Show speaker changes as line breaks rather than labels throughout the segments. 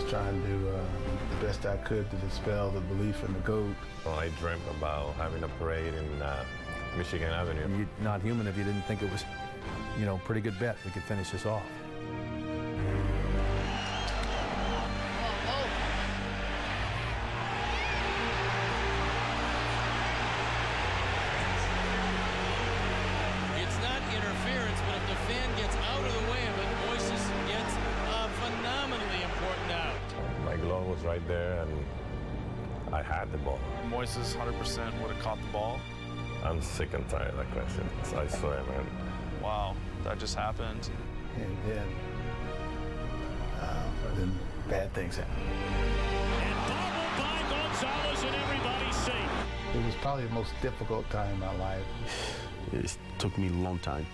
trying to do the best I could to dispel the belief in the GOAT.
Well, I dreamt about having a parade in Michigan Avenue.
You're not human if you didn't think it was, you know, pretty good bet we could finish this off.
It's not interference, but if the fan gets out of the way of it, Moises gets a phenomenally important out.
My glove was right there, and I had the ball.
Moises 100% would have caught the ball.
I'm sick and tired of that question. I swear, man.
Wow, that just happened.
And then bad things happen.
And bobbled by Gonzalez, and everybody's safe.
It was probably the most difficult time in my life.
It took me a long time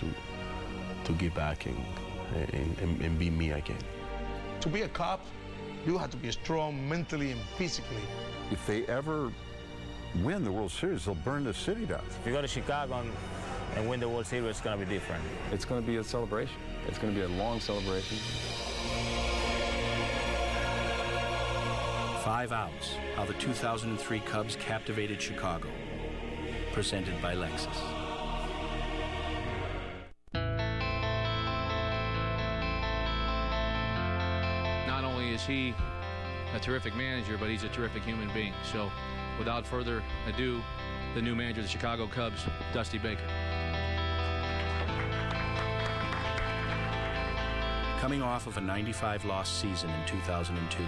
to get back and be me again.
To be a cop, you have to be strong mentally and physically.
If they ever win the World Series, they'll burn the city down.
If you go to Chicago and win the World Series, it's going to be different.
It's going to be a celebration. It's going to be a long celebration.
5 outs, how the 2003 Cubs captivated Chicago. Presented by Lexus.
Not only is he a terrific manager, but he's a terrific human being. So, without further ado, the new manager of the Chicago Cubs, Dusty Baker.
Coming off of a 95-loss season in 2002,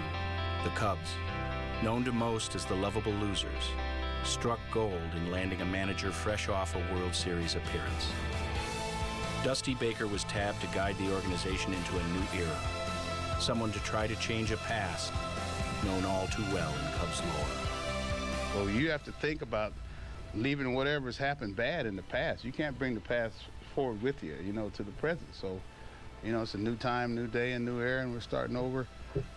the Cubs, known to most as the lovable losers, struck gold in landing a manager fresh off a World Series appearance. Dusty Baker was tabbed to guide the organization into a new era, someone to try to change a past known all too well in Cubs lore.
Well, you have to think about leaving whatever's happened bad in the past. You can't bring the past forward with you, you know, to the present. So, you know, it's a new time, new day, and new era, and we're starting over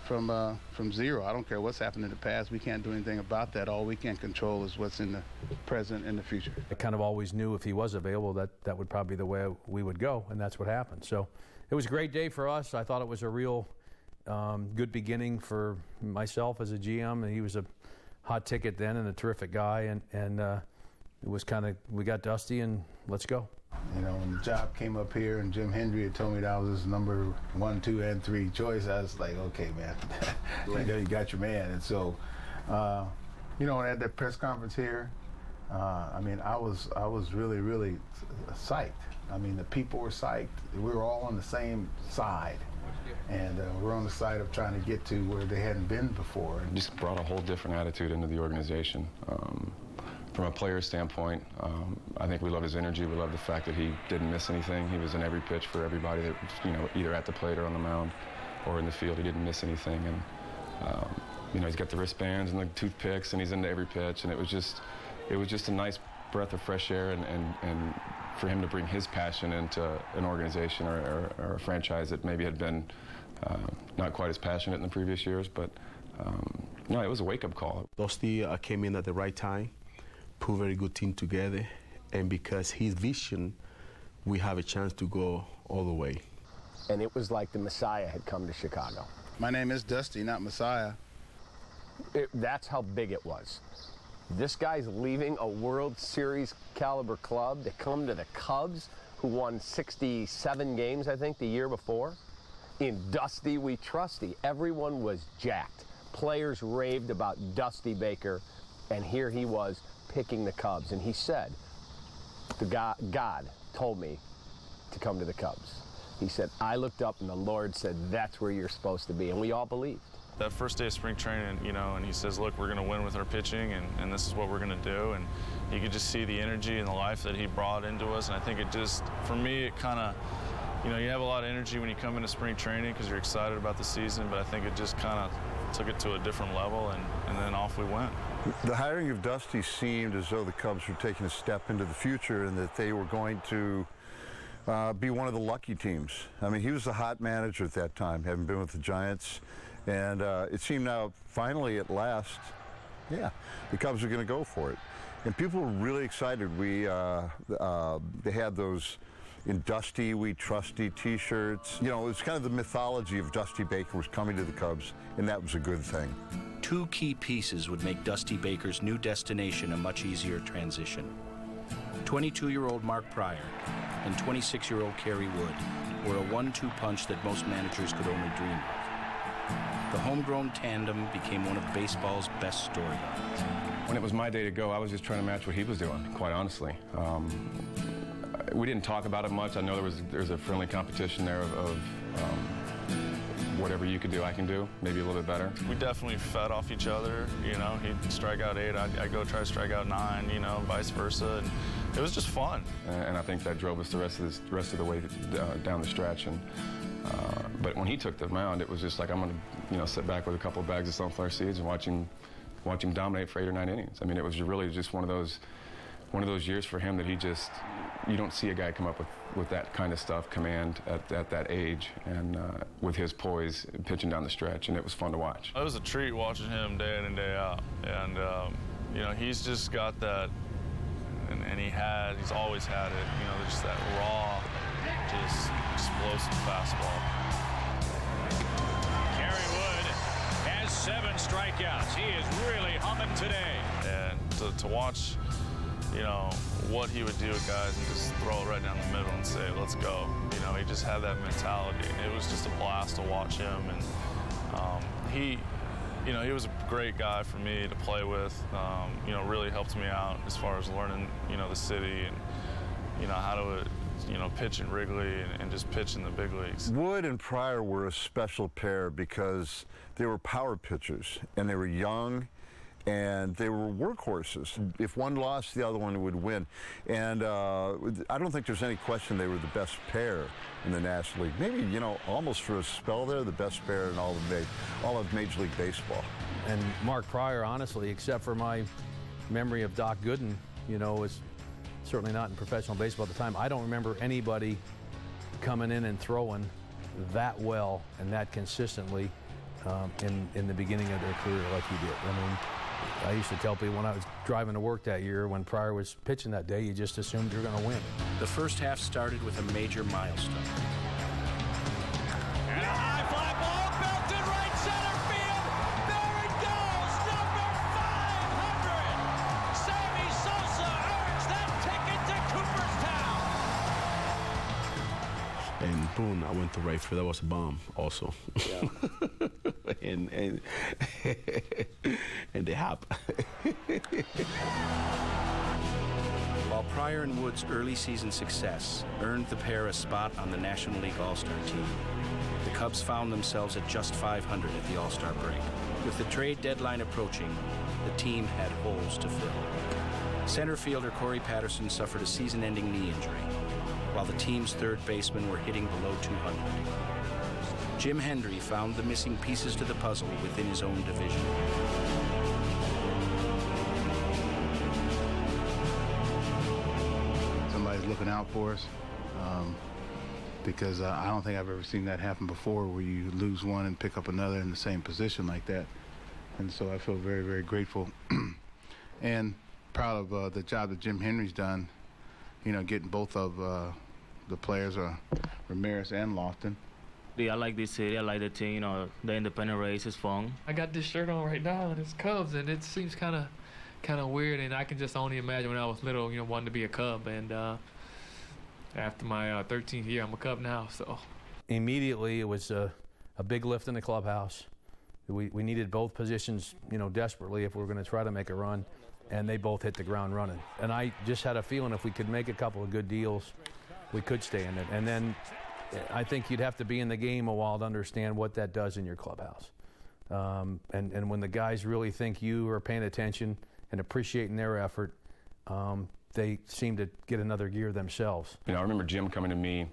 from zero. I don't care what's happened in the past. We can't do anything about that. All we can control is what's in the present and the future.
I kind of always knew if he was available that would probably be the way we would go, and that's what happened. So it was a great day for us. I thought it was a real good beginning for myself as a GM, and he was a hot ticket then and a terrific guy, and it was kind of, we got Dusty and let's go.
You know, when the job came up here and Jim Hendry had told me that I was his number 1, 2, and 3 choice, I was like, okay, man, you know, you got your man. And so, you know, at that press conference here, I mean, I was really, really psyched. I mean, the people were psyched. We were all on the same side. And we're on the side of trying to get to where they hadn't been before.
Just brought a whole different attitude into the organization. From a player standpoint, I think we love his energy. We love the fact that he didn't miss anything. He was in every pitch for everybody that, you know, either at the plate or on the mound or in the field. He didn't miss anything. And, you know, he's got the wristbands and the toothpicks, and he's into every pitch. And it was just a nice breath of fresh air, and for him to bring his passion into an organization or a franchise that maybe had been not quite as passionate in the previous years. But, no, it was a wake-up call.
Dusty came in at the right time. Put a very good team together, and because his vision, we have a chance to go all the way.
And it was like the Messiah had come to Chicago.
My name is Dusty, not Messiah.
That's how big it was. This guy's leaving a World Series caliber club to come to the Cubs, who won 67 games, I think, the year before. In Dusty we trusty. Everyone was jacked. Players raved about Dusty Baker, and here he was picking the Cubs. And he said, God told me to come to the Cubs. He said, I looked up and the Lord said, that's where you're supposed to be. And we all believed.
That first day of spring training, you know, and he says, look, we're going to win with our pitching, and this is what we're going to do. And you could just see the energy and the life that he brought into us. And I think it just, for me, it kind of, you know, you have a lot of energy when you come into spring training because you're excited about the season, but I think it just kind of took it to a different level, and then off we went.
The hiring of Dusty seemed as though the Cubs were taking a step into the future and that they were going to be one of the lucky teams. I mean, he was a hot manager at that time, having been with the Giants, and it seemed now, finally, at last, yeah, the Cubs are going to go for it. And people were really excited. They had those in Dusty We Trusty t-shirts. You know, it was kind of the mythology of Dusty Baker was coming to the Cubs, and that was a good thing.
Two key pieces would make Dusty Baker's new destination a much easier transition. 22-year-old Mark Pryor and 26-year-old Kerry Wood were a 1-2 punch that most managers could only dream of. The homegrown tandem became one of baseball's best storylines.
When it was my day to go, I was just trying to match what he was doing, quite honestly. We didn't talk about it much. I know there's a friendly competition there of whatever you could do, I can do, maybe a little bit better.
We definitely fed off each other. You know, he'd strike out 8, I'd go try to strike out 9, you know, vice versa. And it was just fun.
And I think that drove us the rest of the way down the stretch. And but when he took the mound, it was just like, I'm going to, you know, sit back with a couple of bags of sunflower seeds and watch him dominate for 8 or 9 innings. I mean, it was really just one of those years for him that you don't see a guy come up with that kind of stuff, command at that age, and with his poise pitching down the stretch, and it was fun to watch.
It was a treat watching him day in and day out, and you know, he's just got that, and he's always had it, you know, just that raw, just explosive fastball.
Kerry Wood has 7 strikeouts. He is really humming today.
And to watch, you know, what he would do with guys and just throw it right down the middle and say, let's go. You know, he just had that mentality. It was just a blast to watch him. And you know, he was a great guy for me to play with. You know, really helped me out as far as learning, you know, the city and, you know, how to, you know, pitch in Wrigley and just pitch in the big leagues.
Wood and Pryor were a special pair because they were power pitchers, and they were young, and they were workhorses. If one lost, the other one would win. And I don't think there's any question they were the best pair in the National League. Maybe, you know, almost for a spell there, the best pair in all of Major League Baseball.
And Mark Pryor, honestly, except for my memory of Doc Gooden, you know, was certainly not in professional baseball at the time. I don't remember anybody coming in and throwing that well and that consistently in the beginning of their career like he did. I mean, I used to tell people when I was driving to work that year, when Pryor was pitching that day, you just assumed you're going to win.
The first half started with a major milestone.
And a high fly ball belted right center field. There it goes, number 500. Sammy Sosa earns that ticket to Cooperstown.
And boom, I went to right field. That was a bomb also. Yeah. and they hop.
While Pryor and Wood's early season success earned the pair a spot on the National League All-Star team, the Cubs found themselves at just 500 at the All-Star break. With the trade deadline approaching, the team had holes to fill. Center fielder Corey Patterson suffered a season-ending knee injury, while the team's third basemen were hitting below 200. Jim Hendry found the missing pieces to the puzzle within his own division.
Somebody's looking out for us, because I don't think I've ever seen that happen before, where you lose one and pick up another in the same position like that. And so I feel very, very grateful and proud of the job that Jim Henry's done, you know, getting both of the players, Ramirez and Lofton.
I like this city. I like the team. You know, the independent race is fun.
I got this shirt on right now, and it's Cubs, and it seems kind of weird. And I can just only imagine when I was little, you know, wanting to be a Cub. And after my 13th year, I'm a Cub now. So
immediately, it was a big lift in the clubhouse. We needed both positions, you know, desperately if we were going to try to make a run, and they both hit the ground running. And I just had a feeling if we could make a couple of good deals, we could stay in it. And then I think you'd have to be in the game a while to understand what that does in your clubhouse. And when the guys really think you are paying attention and appreciating their effort, they seem to get another gear themselves.
You know, I remember Jim coming to me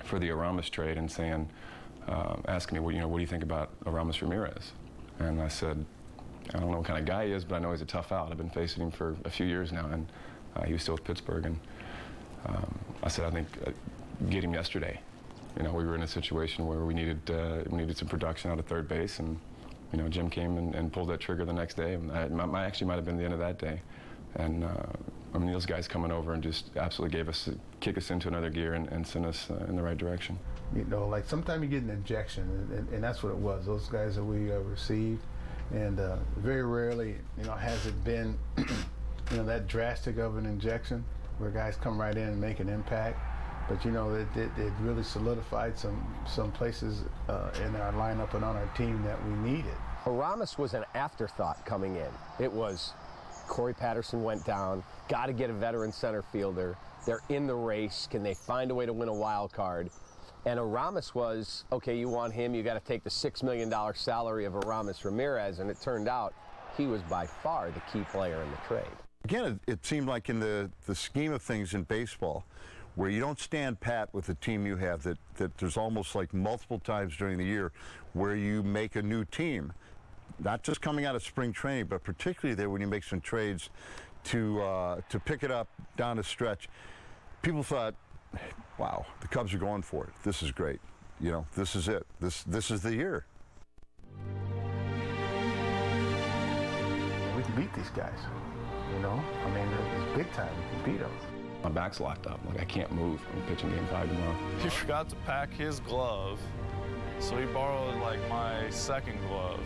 for the Aramis trade and saying, asking me, well, you know, what do you think about Aramis Ramirez? And I said, I don't know what kind of guy he is, but I know he's a tough out. I've been facing him for a few years now, and he was still with Pittsburgh. And I said, I think get him yesterday. You know, we were in a situation where we needed some production out of third base, and you know, Jim came and pulled that trigger the next day. And I actually might have been the end of that day, and I mean, those guys coming over and just absolutely kick us into another gear and send us in the right direction.
You know, like sometimes you get an injection, and that's what it was. Those guys that we received, and very rarely, you know, has it been, you know, that drastic of an injection where guys come right in and make an impact. But you know, it really solidified some places in our lineup and on our team that we needed.
Aramis was an afterthought coming in. It was Corey Patterson went down, got to get a veteran center fielder. They're in the race. Can they find a way to win a wild card? And Aramis was, okay, you want him, you got to take the $6 million salary of Aramis Ramirez, and it turned out he was by far the key player in the trade.
Again, it seemed like in the scheme of things in baseball, where you don't stand pat with the team you have, that there's almost like multiple times during the year where you make a new team, not just coming out of spring training, but particularly there when you make some trades to pick it up down the stretch. People thought, wow, the Cubs are going for it. This is great. You know, this is it. This is the year.
We can beat these guys, you know? I mean, it's big time. We can beat them.
My back's locked up. Like, I can't move. I'm pitching Game 5 tomorrow.
He forgot to pack his glove, so he borrowed, like, my second glove.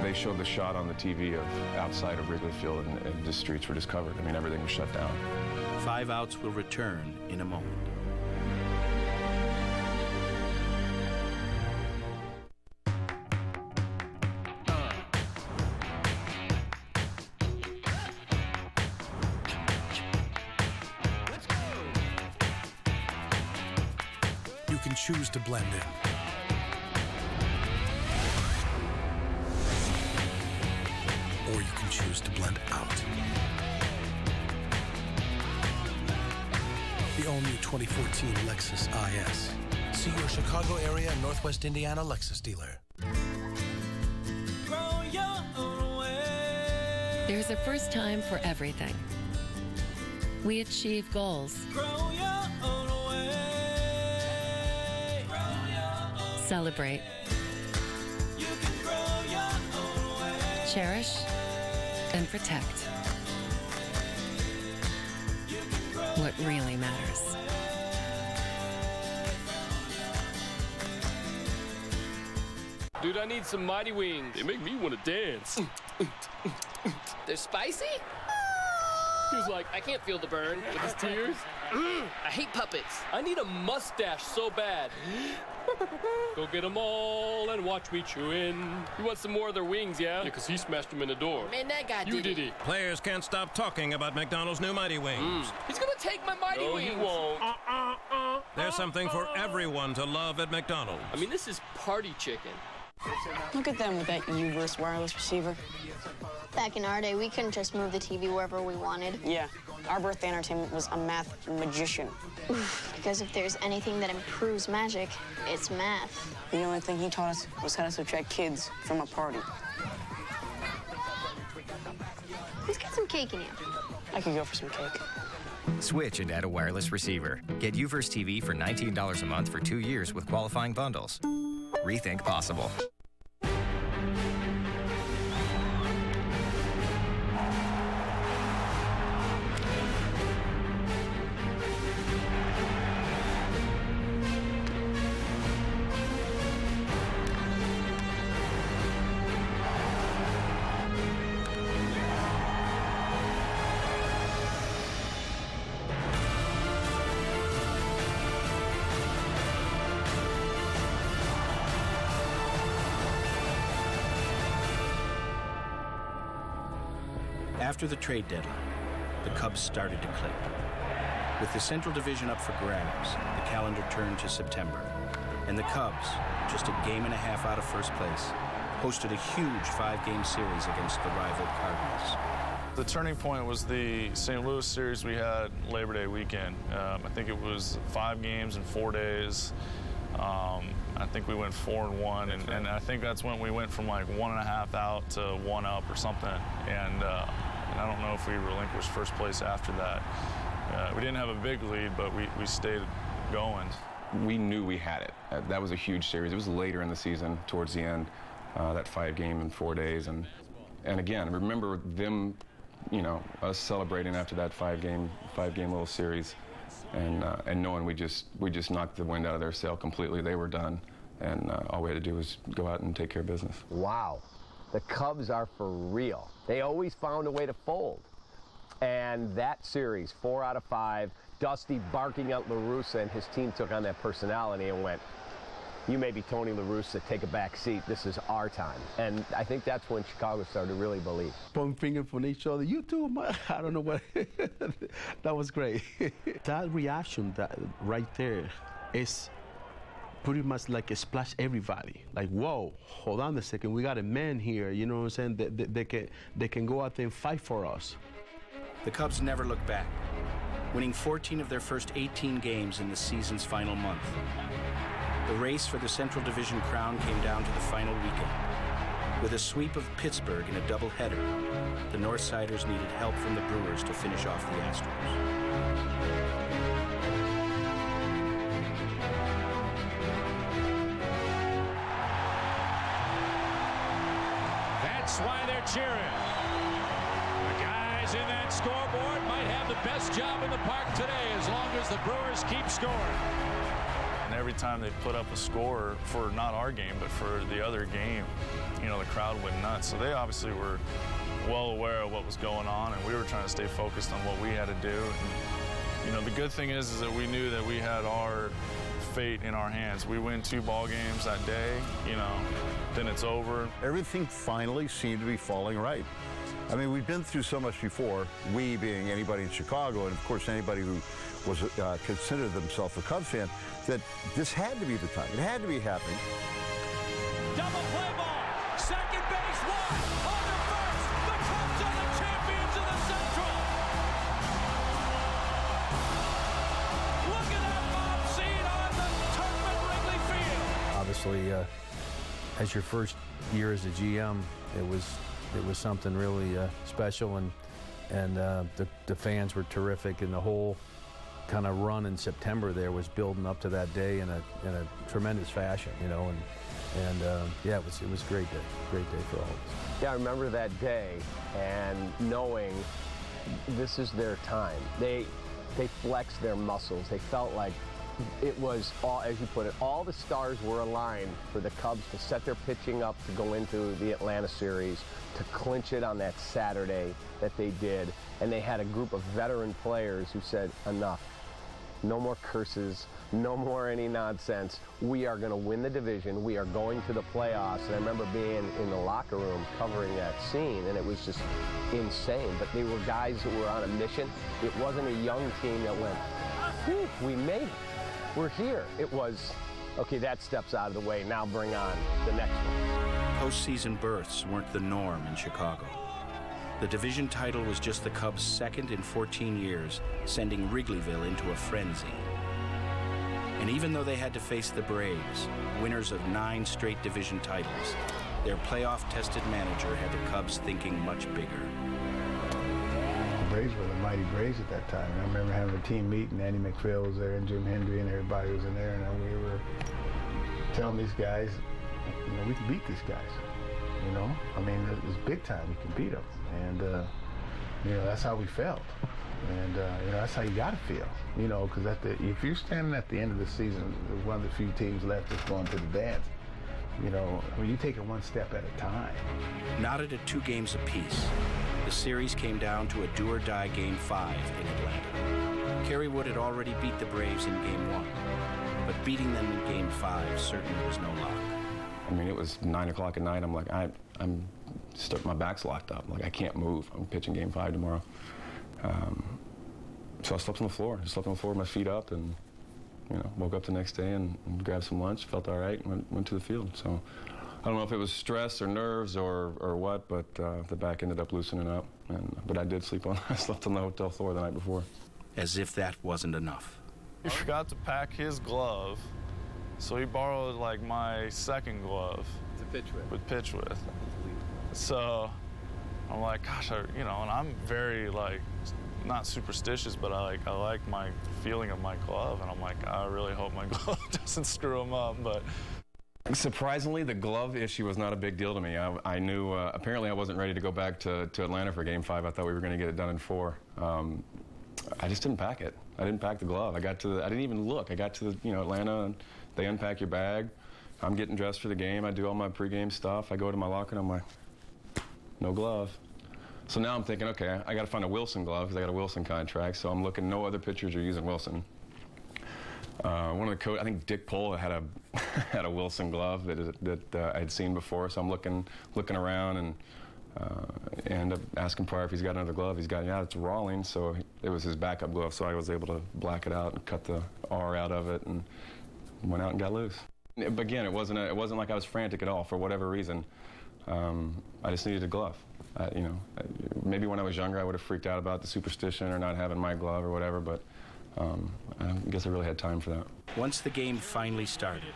They showed the shot on the TV of outside of Wrigley Field, and the streets were just covered. I mean, everything was shut down.
5 Outs will return in a moment.
You can choose to blend in. Or you can choose to blend out. The all-new 2014 Lexus IS. See your Chicago area and Northwest Indiana Lexus dealer.
There's a first time for everything. We achieve goals. Celebrate. Cherish and protect what really matters.
Dude, I need some Mighty Wings. They make me want to dance.
They're spicy?
He was like, I can't feel the burn with his tears.
I hate puppets.
I need a mustache so bad. Go get them all and watch me chew in. You want some more of their wings, yeah? Yeah, because he smashed them in the door.
Man, that guy
You did it.
Players can't stop talking about McDonald's new Mighty Wings.
He's gonna take my Mighty
No,
Wings.
he won't.
There's something for everyone to love at McDonald's.
I mean, this is party chicken.
Look at them with that U-verse wireless receiver.
Back in our day, we couldn't just move the TV wherever we wanted.
Yeah, our birthday entertainment was a math magician.
Because if there's anything that improves magic, it's math.
The only thing he taught us was how to subtract kids from a party.
Let's get some cake in you.
I could go for some cake.
Switch and add a wireless receiver. Get U-verse TV for $19 a month for 2 years with qualifying bundles. Rethink possible.
After the trade deadline, the Cubs started to click. With the Central Division up for grabs, the calendar turned to September, and the Cubs, just a game and a half out of first place, hosted a huge 5-game series against the rival Cardinals.
The turning point was the St. Louis series we had Labor Day weekend. I think it was 5 games in 4 days. I think we went 4-1, and I think that's when we went from like 1.5 out to 1 up or something. And I don't know if we relinquished first place after that. We didn't have a big lead, but we stayed going.
We knew we had it. That was a huge series. It was later in the season, towards the end, that 5 game in 4 days. And again, remember them you know, us celebrating after that five-game little series, and knowing we just knocked the wind out of their sail completely. They were done, and all we had to do was go out and take care of business.
Wow, the Cubs are for real. They always found a way to fold. And that series, 4 out of 5, Dusty barking at La Russa, and his team took on that personality and went, you may be Tony La Russa, take a back seat, this is our time. And I think that's when Chicago started to really believe.
Point finger from each other, you too, man. I don't know what, that was great. That reaction that right there is pretty much like a splash everybody. Like, whoa, hold on a second, we got a man here, you know what I'm saying? They can go out there and fight for us.
The Cubs never looked back, winning 14 of their first 18 games in the season's final month. The race for the Central Division crown came down to the final weekend. With a sweep of Pittsburgh in a doubleheader, the Northsiders needed help from the Brewers to finish off the Astros.
That's why they're cheering. The guys in that scoreboard might have the best job in the park today as long as the Brewers keep scoring.
And every time they put up a score for not our game, but for the other game, you know, the crowd went nuts. So they obviously were well aware of what was going on, and we were trying to stay focused on what we had to do. And, you know, the good thing is that we knew that we had our fate in our hands. We win 2 ball games that day, you know, then it's over.
Everything finally seemed to be falling right. I mean, we've been through so much before, we being anybody in Chicago, and of course anybody who was considered themselves a Cubs fan, that this had to be the time. It had to be happening.
Double play ball, second base wide, on the first. The Cubs are the champions of the Central. Look at that mob scene on the turf at Wrigley Field.
Obviously, as your first year as a GM, it was something really special, and the fans were terrific, and the whole kind of run in September there was building up to that day in a tremendous fashion, you know, and yeah, it was a great day for all of us.
Yeah, I remember that day and knowing this is their time. They flexed their muscles. They felt like it was all, as you put it, all the stars were aligned for the Cubs to set their pitching up to go into the Atlanta series, to clinch it on that Saturday that they did. And they had a group of veteran players who said, enough. No more curses, no more any nonsense. We are going to win the division. We are going to the playoffs. And I remember being in the locker room covering that scene, and it was just insane. But they were guys that were on a mission. It wasn't a young team that went, whew, we made it. We're here. It was, okay, that step's out of the way. Now bring on the next one.
Postseason berths weren't the norm in Chicago. The division title was just the Cubs' second in 14 years, sending Wrigleyville into a frenzy. And even though they had to face the Braves, winners of 9 straight division titles, their playoff-tested manager had the Cubs thinking much bigger.
The Braves were the mighty Braves at that time. And I remember having a team meeting. Andy McPhail was there, and Jim Hendry, and everybody was in there, and we were telling these guys, you know, we can beat these guys. You know, I mean, it's big time. We can beat them, and you know, that's how we felt, and you know, that's how you got to feel. You know, because if you're standing at the end of the season, one of the few teams left that's going to the dance. You know, I mean, you take it one step at a time.
Knotted at 2 games apiece, the series came down to a do-or-die Game 5 in Atlanta. Kerry Wood had already beat the Braves in Game 1, but beating them in Game 5 certainly was no lock.
I mean, it was 9 o'clock at night. I'm like, my back's locked up. Like, I can't move. I'm pitching Game 5 tomorrow. So I slept on the floor. Just slept on the floor with my feet up, and you know, woke up the next day and grabbed some lunch. Felt all right. Went to the field. So I don't know if it was stress or nerves or what, but the back ended up loosening up. But I did sleep on. I slept on the hotel floor the night before.
As if that wasn't enough.
He forgot to pack his glove. So he borrowed like my second glove
to
pitch with. So I'm like, gosh, you know, and I'm very like not superstitious, but I like my feeling of my glove, and I'm like, I really hope my glove doesn't screw him up. But
Surprisingly, the glove issue was not a big deal to me. I knew, apparently I wasn't ready to go back to Atlanta for Game 5. I thought we were going to get it done in 4. I just didn't pack it. I didn't pack the glove. I didn't even look. I got to Atlanta, and they unpack your bag. I'm getting dressed for the game. I do all my pregame stuff. I go to my locker, and I'm like, no glove. So now I'm thinking, okay, I got to find a Wilson glove because I got a Wilson contract. So I'm looking. No other pitchers are using Wilson. One of the coaches, I think Dick Pohl had a had a Wilson glove that I had seen before. So I'm looking around and end up asking Pryor if he's got another glove. He's got, yeah, it's Rawlings. So it was his backup glove. So I was able to black it out and cut the R out of it and went out and got loose. But again, it wasn't like I was frantic at all for whatever reason. I just needed a glove. Maybe when I was younger I would have freaked out about the superstition or not having my glove or whatever, but I guess I really had time for that.
Once the game finally started,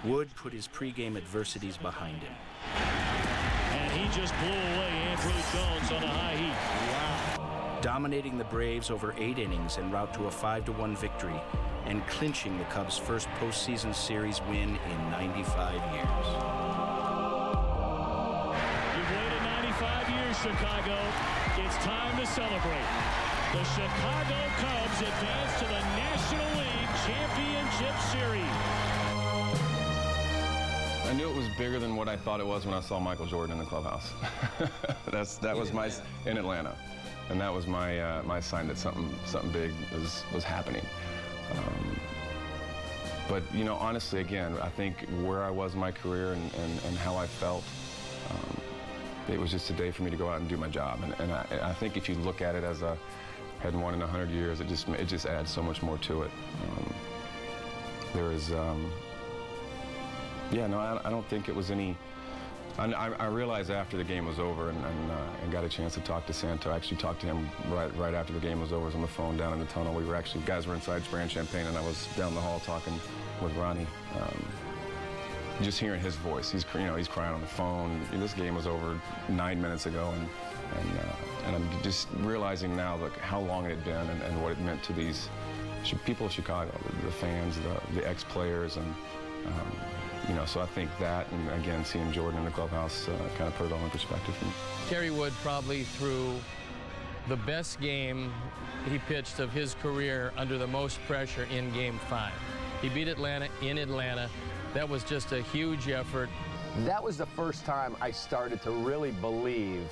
Wood put his pregame adversities behind him.
And he just blew away Andrew Jones on a high heat.
Wow. Dominating the Braves over 8 innings en route to a 5-1 victory and clinching the Cubs' first postseason series win in 95 years.
You've waited 95 years, Chicago. It's time to celebrate. The Chicago Cubs advance to the National League Championship Series.
I knew it was bigger than what I thought it was when I saw Michael Jordan in the clubhouse. that was my in Atlanta, and that was my my sign that something big was happening. But honestly, again, I think where I was in my career and how I felt, it was just a day for me to go out and do my job. And I think if you look at it as a hadn't won in 100 years, it just adds so much more to it. There is, I don't think it was any. I realized after the game was over and got a chance to talk to Santo. I actually talked to him right after the game was over. I was on the phone down in the tunnel. Guys were inside spraying champagne, and I was down the hall talking with Ronnie. Just hearing his voice, he's crying on the phone. This game was over 9 minutes ago, and I'm just realizing now how long it had been and what it meant to these people of Chicago, the fans, the ex-players, and so I think that, and again, seeing Jordan in the clubhouse kind of put it all in perspective for me.
Terry Wood probably threw the best game he pitched of his career under the most pressure in Game 5. He beat Atlanta in Atlanta. That was just a huge effort.
That was the first time I started to really believe,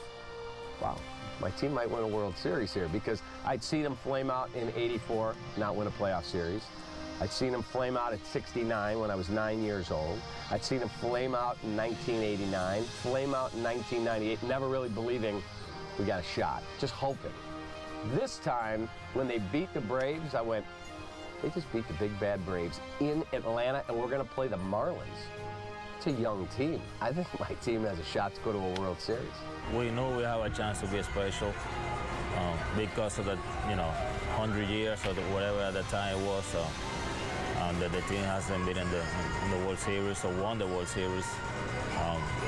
wow, my team might win a World Series here, because I'd seen them flame out in '84, not win a playoff series. I'd seen them flame out at 69 when I was 9 years old. I'd seen them flame out in 1989, flame out in 1998, never really believing we got a shot, just hoping. This time, when they beat the Braves, I went, they just beat the big bad Braves in Atlanta, and we're going to play the Marlins. It's a young team. I think my team has a shot to go to a World Series.
We know we have a chance to be special because of the 100 years or whatever at the time it was. That the team hasn't been in the World Series or won the World Series.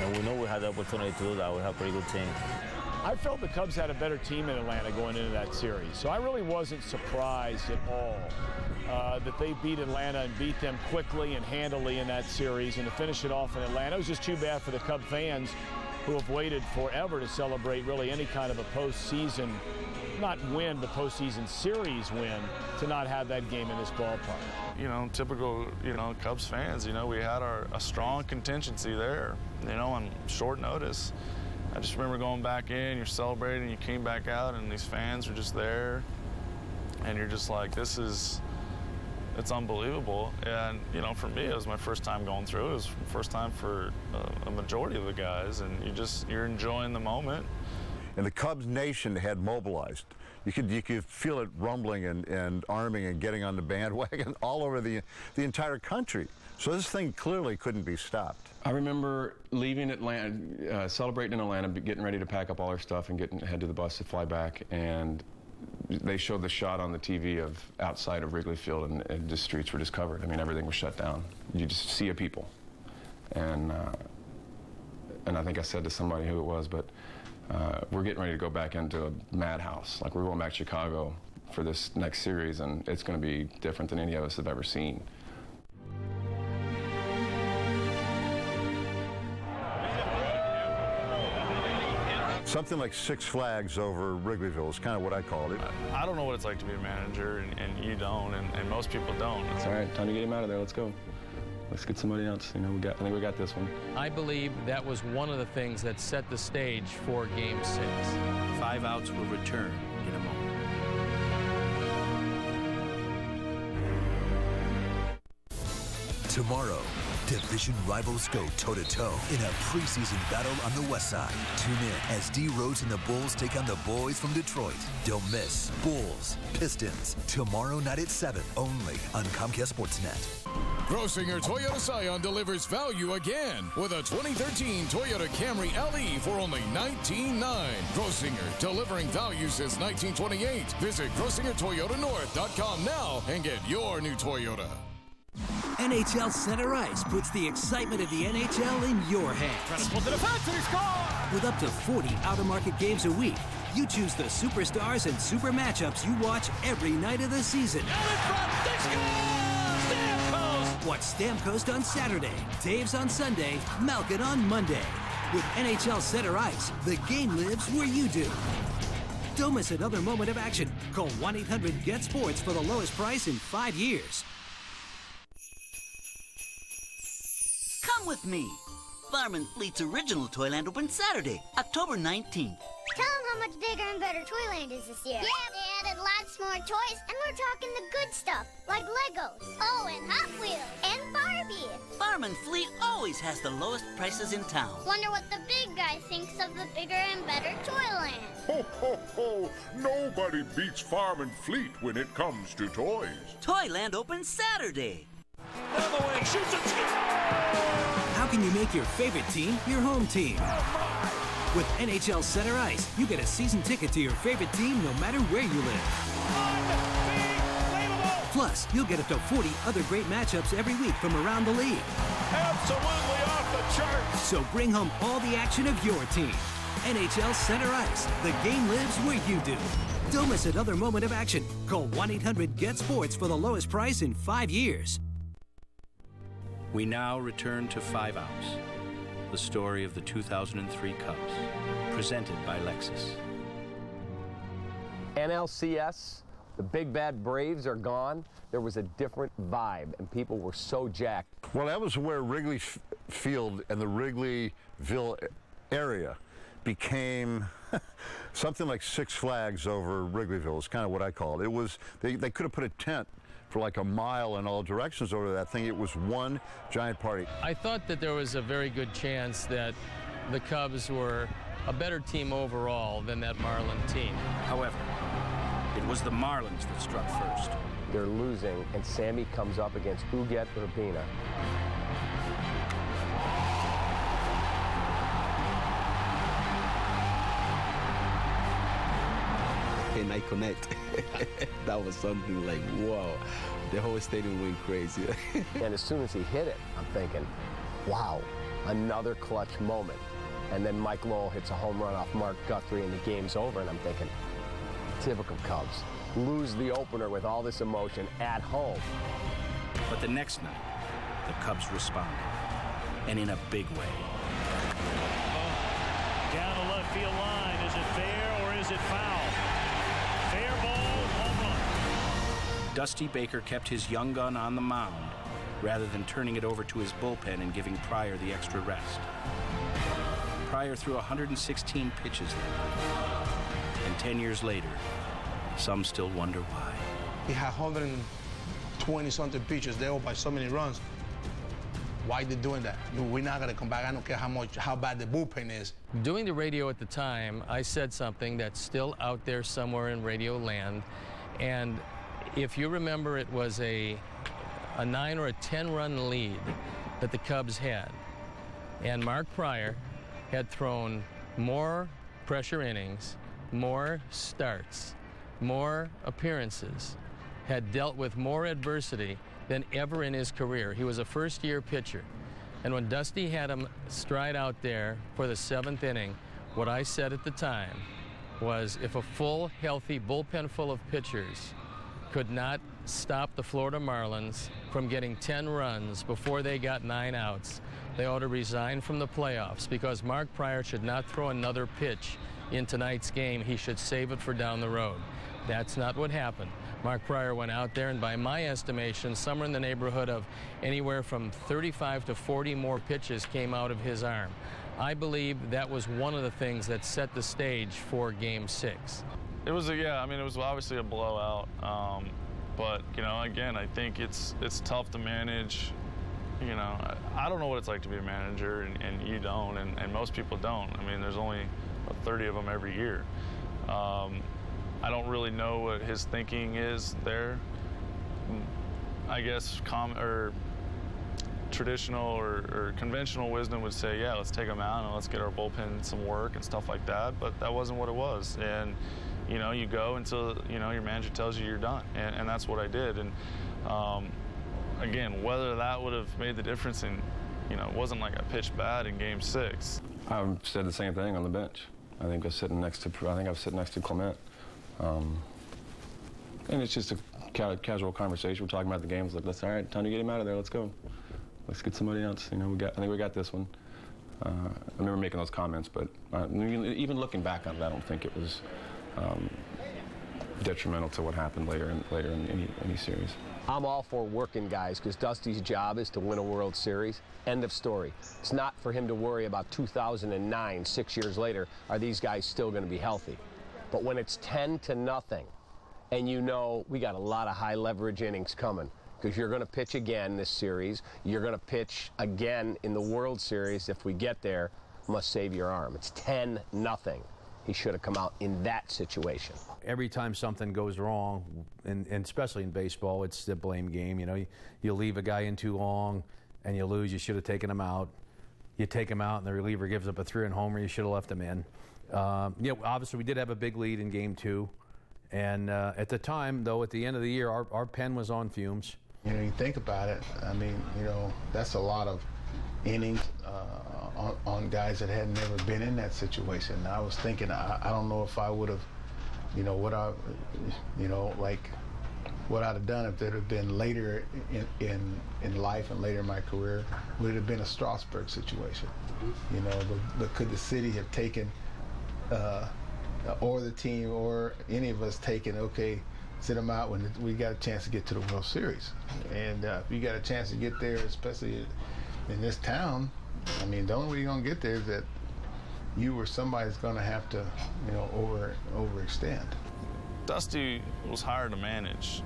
And we know we had the opportunity to do that. We have a pretty good team.
I felt the Cubs had a better team in Atlanta going into that series, so I really wasn't surprised at all that they beat Atlanta and beat them quickly and handily in that series, and to finish it off in Atlanta. It was just too bad for the Cub fans who have waited forever to celebrate really any kind of a postseason, not win, but postseason series win, to not have that game in this ballpark.
Typical, Cubs fans, we had a strong contingency there, on short notice. I just remember going back in, you're celebrating, you came back out, and these fans are just there, and you're just like, it's unbelievable. And, for me, it was my first time going through. It was the first time for a majority of the guys, and you're enjoying the moment.
And the Cubs nation had mobilized. You could feel it rumbling and arming and getting on the bandwagon all over the entire country. So this thing clearly couldn't be stopped.
I remember leaving Atlanta, celebrating in Atlanta, getting ready to pack up all our stuff and head to the bus to fly back, and they showed the shot on the TV of outside of Wrigley Field, and the streets were just covered. I mean, everything was shut down. You just see people. And I think I said to somebody who it was, but we're getting ready to go back into a madhouse. Like, we're going back to Chicago for this next series, and it's going to be different than any of us have ever seen.
something like Six Flags over Wrigleyville is kind of what I called it.
I don't know what it's like to be a manager, and you don't, and most people don't.
It's all right, time to get him out of there. Let's go. Let's get somebody else. You know, I think we got this one.
I believe that was one of the things that set the stage for Game 6.
5 outs will return in a moment.
Tomorrow, division rivals go toe-to-toe in a preseason battle on the West Side. Tune in as D. Rhodes and the Bulls take on the boys from Detroit. Don't miss Bulls, Pistons, tomorrow night at 7, only on Comcast Sportsnet.
Grossinger Toyota Scion delivers value again with a 2013 Toyota Camry LE for only $19,900. Grossinger, delivering value since 1928. Visit GrossingerToyotaNorth.com now and get your new Toyota.
NHL Center Ice puts the excitement of the NHL in your hands.
Trying to pull to the fence and he scores!
With up to 40 out-of-market games a week, you choose the superstars and super matchups you watch every night of the season.
Out in front, they score! Stamkos!
Watch Stamkos on Saturday, Taves on Sunday, Malkin on Monday. With NHL Center Ice, the game lives where you do. Don't miss another moment of action. Call 1-800-GET-SPORTS for the lowest price in 5 years.
Come with me. Farm & Fleet's original Toyland opens Saturday, October 19th.
Tell them how much bigger and better Toyland is this year. Yeah, they added lots more toys, and we're talking the good stuff, like Legos. Oh, and Hot Wheels, and Barbie.
Farm & Fleet always has the lowest prices in town.
Wonder what the big guy thinks of the bigger and better Toyland.
Ho, ho, ho! Nobody beats Farm & Fleet when it comes to toys.
Toyland opens Saturday.
Down the wing, shoots it,
How can you make your favorite team your home team? With NHL Center Ice, you get a season ticket to your favorite team no matter where you live. Plus, you'll get up to 40 other great matchups every week from around the league.
Absolutely off the charts.
So bring home all the action of your team. NHL Center Ice, the game lives where you do. Don't miss another moment of action. Call 1-800-GET-SPORTS for the lowest price in 5 years.
We now return to 5 outs, the story of the 2003 Cubs, presented by Lexus.
NLCS, the big bad Braves are gone. There was a different vibe, and people were so jacked.
Well, that was where Wrigley Field and the Wrigleyville area became something like Six Flags over Wrigleyville is kind of what I call it. It was, they could have put a tent for like a mile in all directions over that thing. It was one giant party.
I thought that there was a very good chance that the Cubs were a better team overall than that Marlin team.
However, it was the Marlins that struck first.
They're losing, and Sammy comes up against Uget Urbina.
And I connect. That was something like, whoa. The whole stadium went crazy.
And as soon as he hit it, I'm thinking, wow, another clutch moment. And then Mike Lowell hits a home run off Mark Guthrie and the game's over, and I'm thinking, typical Cubs. Lose the opener with all this emotion at home.
But the next night, the Cubs responded, and in a big way.
Down the left field line. Is it fair or is it foul? Fair ball, home run.
Dusty Baker kept his young gun on the mound rather than turning it over to his bullpen and giving Pryor the extra rest. Pryor threw 116 pitches that night. And 10 years later, some still wonder why.
He had 120-something pitches. They all by so many runs. Why they doing that? We're not gonna come back. I don't care how bad the bullpen is.
Doing the radio at the time, I said something that's still out there somewhere in radio land. And if you remember, it was a 9 or a 10-run lead that the Cubs had. And Mark Pryor had thrown more pressure innings, more starts, more appearances, had dealt with more adversity than ever in his career. He was a first-year pitcher. And when Dusty had him stride out there for the 7th inning, what I said at the time was if a full, healthy bullpen full of pitchers could not stop the Florida Marlins from getting 10 runs before they got 9 outs, they ought to resign from the playoffs, because Mark Pryor should not throw another pitch in tonight's game, he should save it for down the road. That's not what happened. Mark Pryor went out there, and by my estimation, somewhere in the neighborhood of anywhere from 35 to 40 more pitches came out of his arm. I believe that was one of the things that set the stage for Game 6.
It was it was obviously a blowout. But, again, I think it's tough to manage. I don't know what it's like to be a manager, and you don't, and most people don't. I mean, there's only 30 of them every year. I don't really know what his thinking is there. I guess traditional or conventional wisdom would say, yeah, let's take him out and let's get our bullpen some work and stuff like that, but that wasn't what it was. And you go until your manager tells you you're done, and that's what I did. And again, whether that would have made the difference in, it wasn't like I pitched bad in Game 6.
I've said the same thing on the bench. I think I was sitting next to Clement, and it's just a casual conversation. We're talking about the games. Like, all right, time to get him out of there. Let's go. Let's get somebody else. I think we got this one. I remember making those comments, but even looking back on it, I don't think it was detrimental to what happened later in any series.
I'm all for working guys because Dusty's job is to win a World Series. End of story. It's not for him to worry about 2009, 6 years later, are these guys still going to be healthy? But when it's 10-0, and we got a lot of high leverage innings coming because you're going to pitch again this series, you're going to pitch again in the World Series if we get there, must save your arm. It's 10-0. He should have come out in that situation.
Every time something goes wrong, and especially in baseball, it's the blame game. You leave a guy in too long and you lose. You should have taken him out. You take him out and the reliever gives up a 3-run homer. You should have left him in. Obviously we did have a big lead in Game 2. And at the time, though, at the end of the year, our pen was on fumes.
You think about it, I mean, that's a lot of innings on guys that had never been in that situation. And I was thinking, I don't know if I would have, what I'd have done if it had been later in life and later in my career. Would it have been a Strasburg situation? But could the city have taken, or the team, or any of us taken, okay, sit them out when we got a chance to get to the World Series? And if you got a chance to get there, especially in this town, I mean, the only way you're going to get there is that you or somebody's going to have to, overextend.
Dusty was hired to manage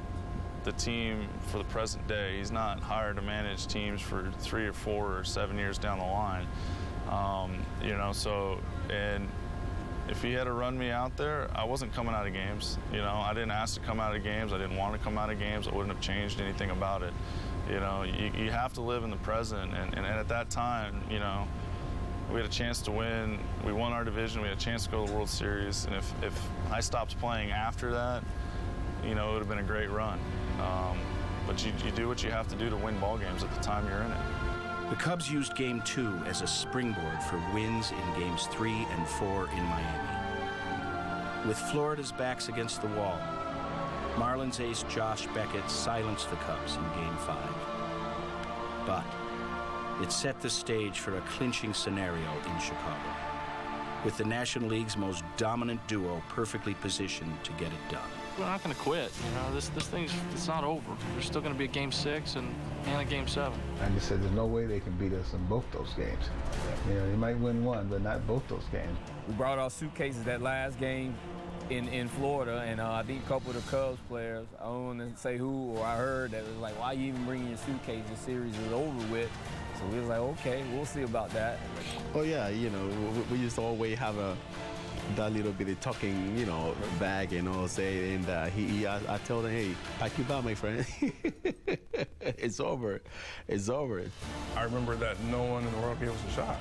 the team for the present day. He's not hired to manage teams for 3 or 4 or 7 years down the line. And if he had to run me out there, I wasn't coming out of games. I didn't ask to come out of games. I didn't want to come out of games. I wouldn't have changed anything about it. You have to live in the present. And at that time, we had a chance to win. We won our division. We had a chance to go to the World Series. And if I stopped playing after that, it would have been a great run. But you do what you have to do to win ball games at the time you're in it.
The Cubs used Game 2 as a springboard for wins in Games 3 and 4 in Miami. With Florida's backs against the wall, Marlins ace Josh Beckett silenced the Cubs in Game 5. But it set the stage for a clinching scenario in Chicago, with the National League's most dominant duo perfectly positioned to get it done.
We're not going to quit. This thing's it's not over. There's still going to be a Game 6 and a Game 7.
I just said there's no way they can beat us in both those games. They might win one, but not both those games.
We brought our suitcases that last game in Florida, and I think a couple of the Cubs players, I don't want to say who, or I heard that it was like, why you even bringing your suitcase? The series is over with. So we was like, okay, we'll see about that.
Oh yeah, we used to always have that little bit of talking, bag, say, and I told him, hey, pack your bag, my friend. It's over. It's over.
I remember that no one in the world gave us a shot.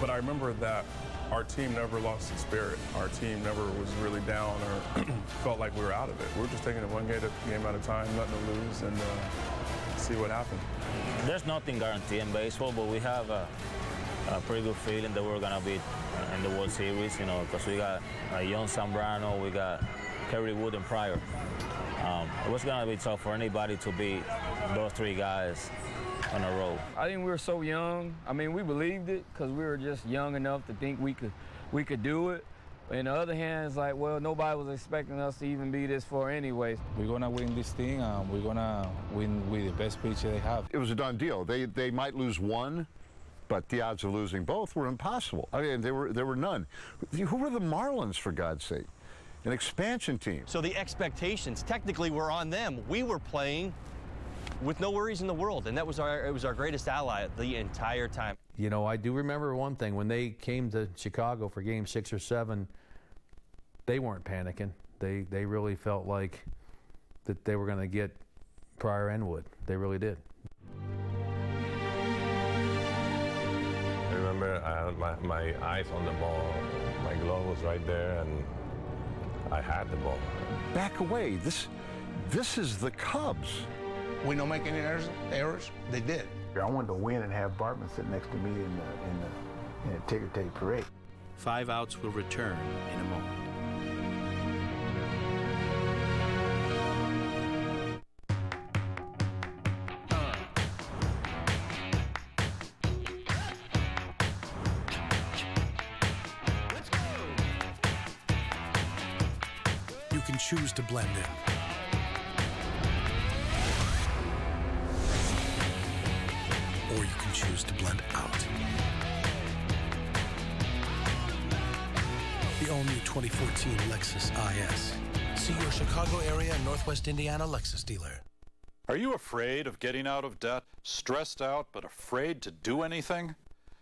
But I remember that our team never lost its spirit. Our team never was really down or felt like we were out of it. We were just taking it one game at a time, nothing to lose, and see what happened.
There's nothing guaranteed in baseball, but we have a pretty good feeling that we're going to be in the World Series, because we got young Zambrano, we got Kerry Wood and Pryor. It was going to be tough for anybody to beat those 3 guys on a roll.
I think we were so young. I mean, we believed it because we were just young enough to think we could do it. On the other hand, it's like, well, nobody was expecting us to even be this far anyways.
We're going to win this thing, and we're going to win with the best pitcher they have.
It was a done deal. They might lose one, but the odds of losing both were impossible. I mean, there were none. Who were the Marlins, for God's sake? An expansion team.
So the expectations technically were on them. We were playing with no worries in the world, and it was our greatest ally the entire time.
You know, I do remember one thing. When they came to Chicago for Game 6 or 7, they weren't panicking. They really felt like that they were going to get Pryor and Wood. They really did.
I remember I had my eyes on the ball. My glove was right there, and I had the ball.
Back away. This is the Cubs.
We don't make any errors. They did.
I wanted to win and have Bartman sit next to me in the ticker tape parade.
5 outs will return in a moment.
You can choose to blend in. Or you can choose to blend out. The all-new 2014 Lexus IS. See your Chicago area and Northwest Indiana Lexus dealer.
Are you afraid of getting out of debt, stressed out, but afraid to do anything?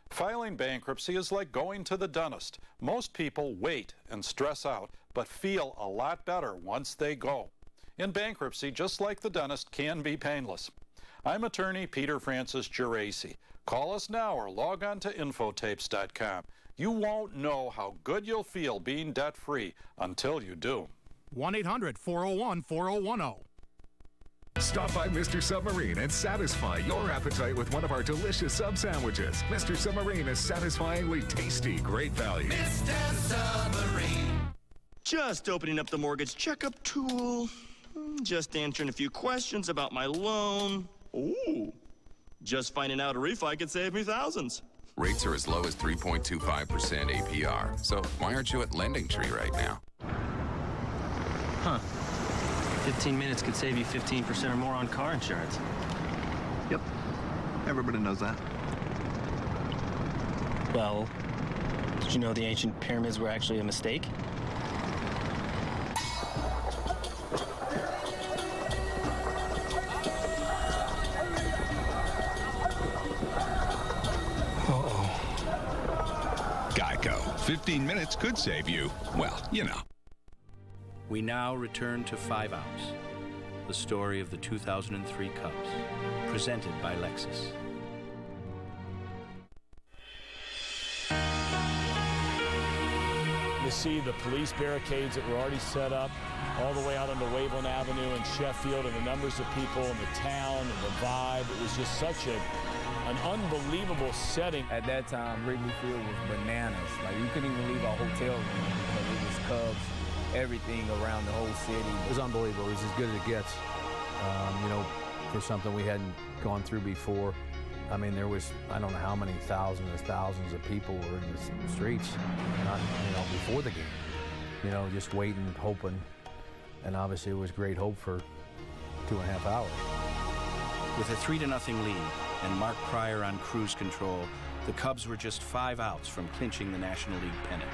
Filing bankruptcy is like going to the dentist. Most people wait and stress out, but feel a lot better once they go. In bankruptcy, just like the dentist, can be painless. I'm attorney Peter Francis Geraci. Call us now or log on to infotapes.com. You won't know how good you'll feel being debt-free until you do.
1-800-401-4010. Stop by Mr. Submarine and satisfy your appetite with one of our delicious sub sandwiches. Mr. Submarine is satisfyingly tasty, great value.
Mr. Submarine. Just opening up the mortgage checkup tool. Just answering a few questions about my loan. Ooh. Just finding out a refi could save me thousands.
Rates are as low as 3.25% APR. So why aren't you at LendingTree right now?
Huh. 15 minutes could save you 15% or more on car insurance.
Yep. Everybody knows that.
Well, did you know the ancient pyramids were actually a mistake?
Geico. 15 minutes could save you, well, you know.
We now return to 5 outs, the story of the 2003 Cubs, presented by Lexus.
You see the police barricades that were already set up all the way out onto Waveland Avenue and Sheffield, and the numbers of people in the town and the vibe. It was just such an unbelievable setting.
At that time, Wrigley Field was bananas. Like, you couldn't even leave our hotel room because it was Cubs. Everything around the whole city.
It was unbelievable. It was as good as it gets, you know, for something we hadn't gone through before. I mean, there was, I don't know how many thousands of people were in the streets, not, you know, before the game. You know, just waiting, hoping, and obviously it was great hope for 2.5 hours.
With a 3-0 lead and Mark Pryor on cruise control, the Cubs were just 5 outs from clinching the National League pennant.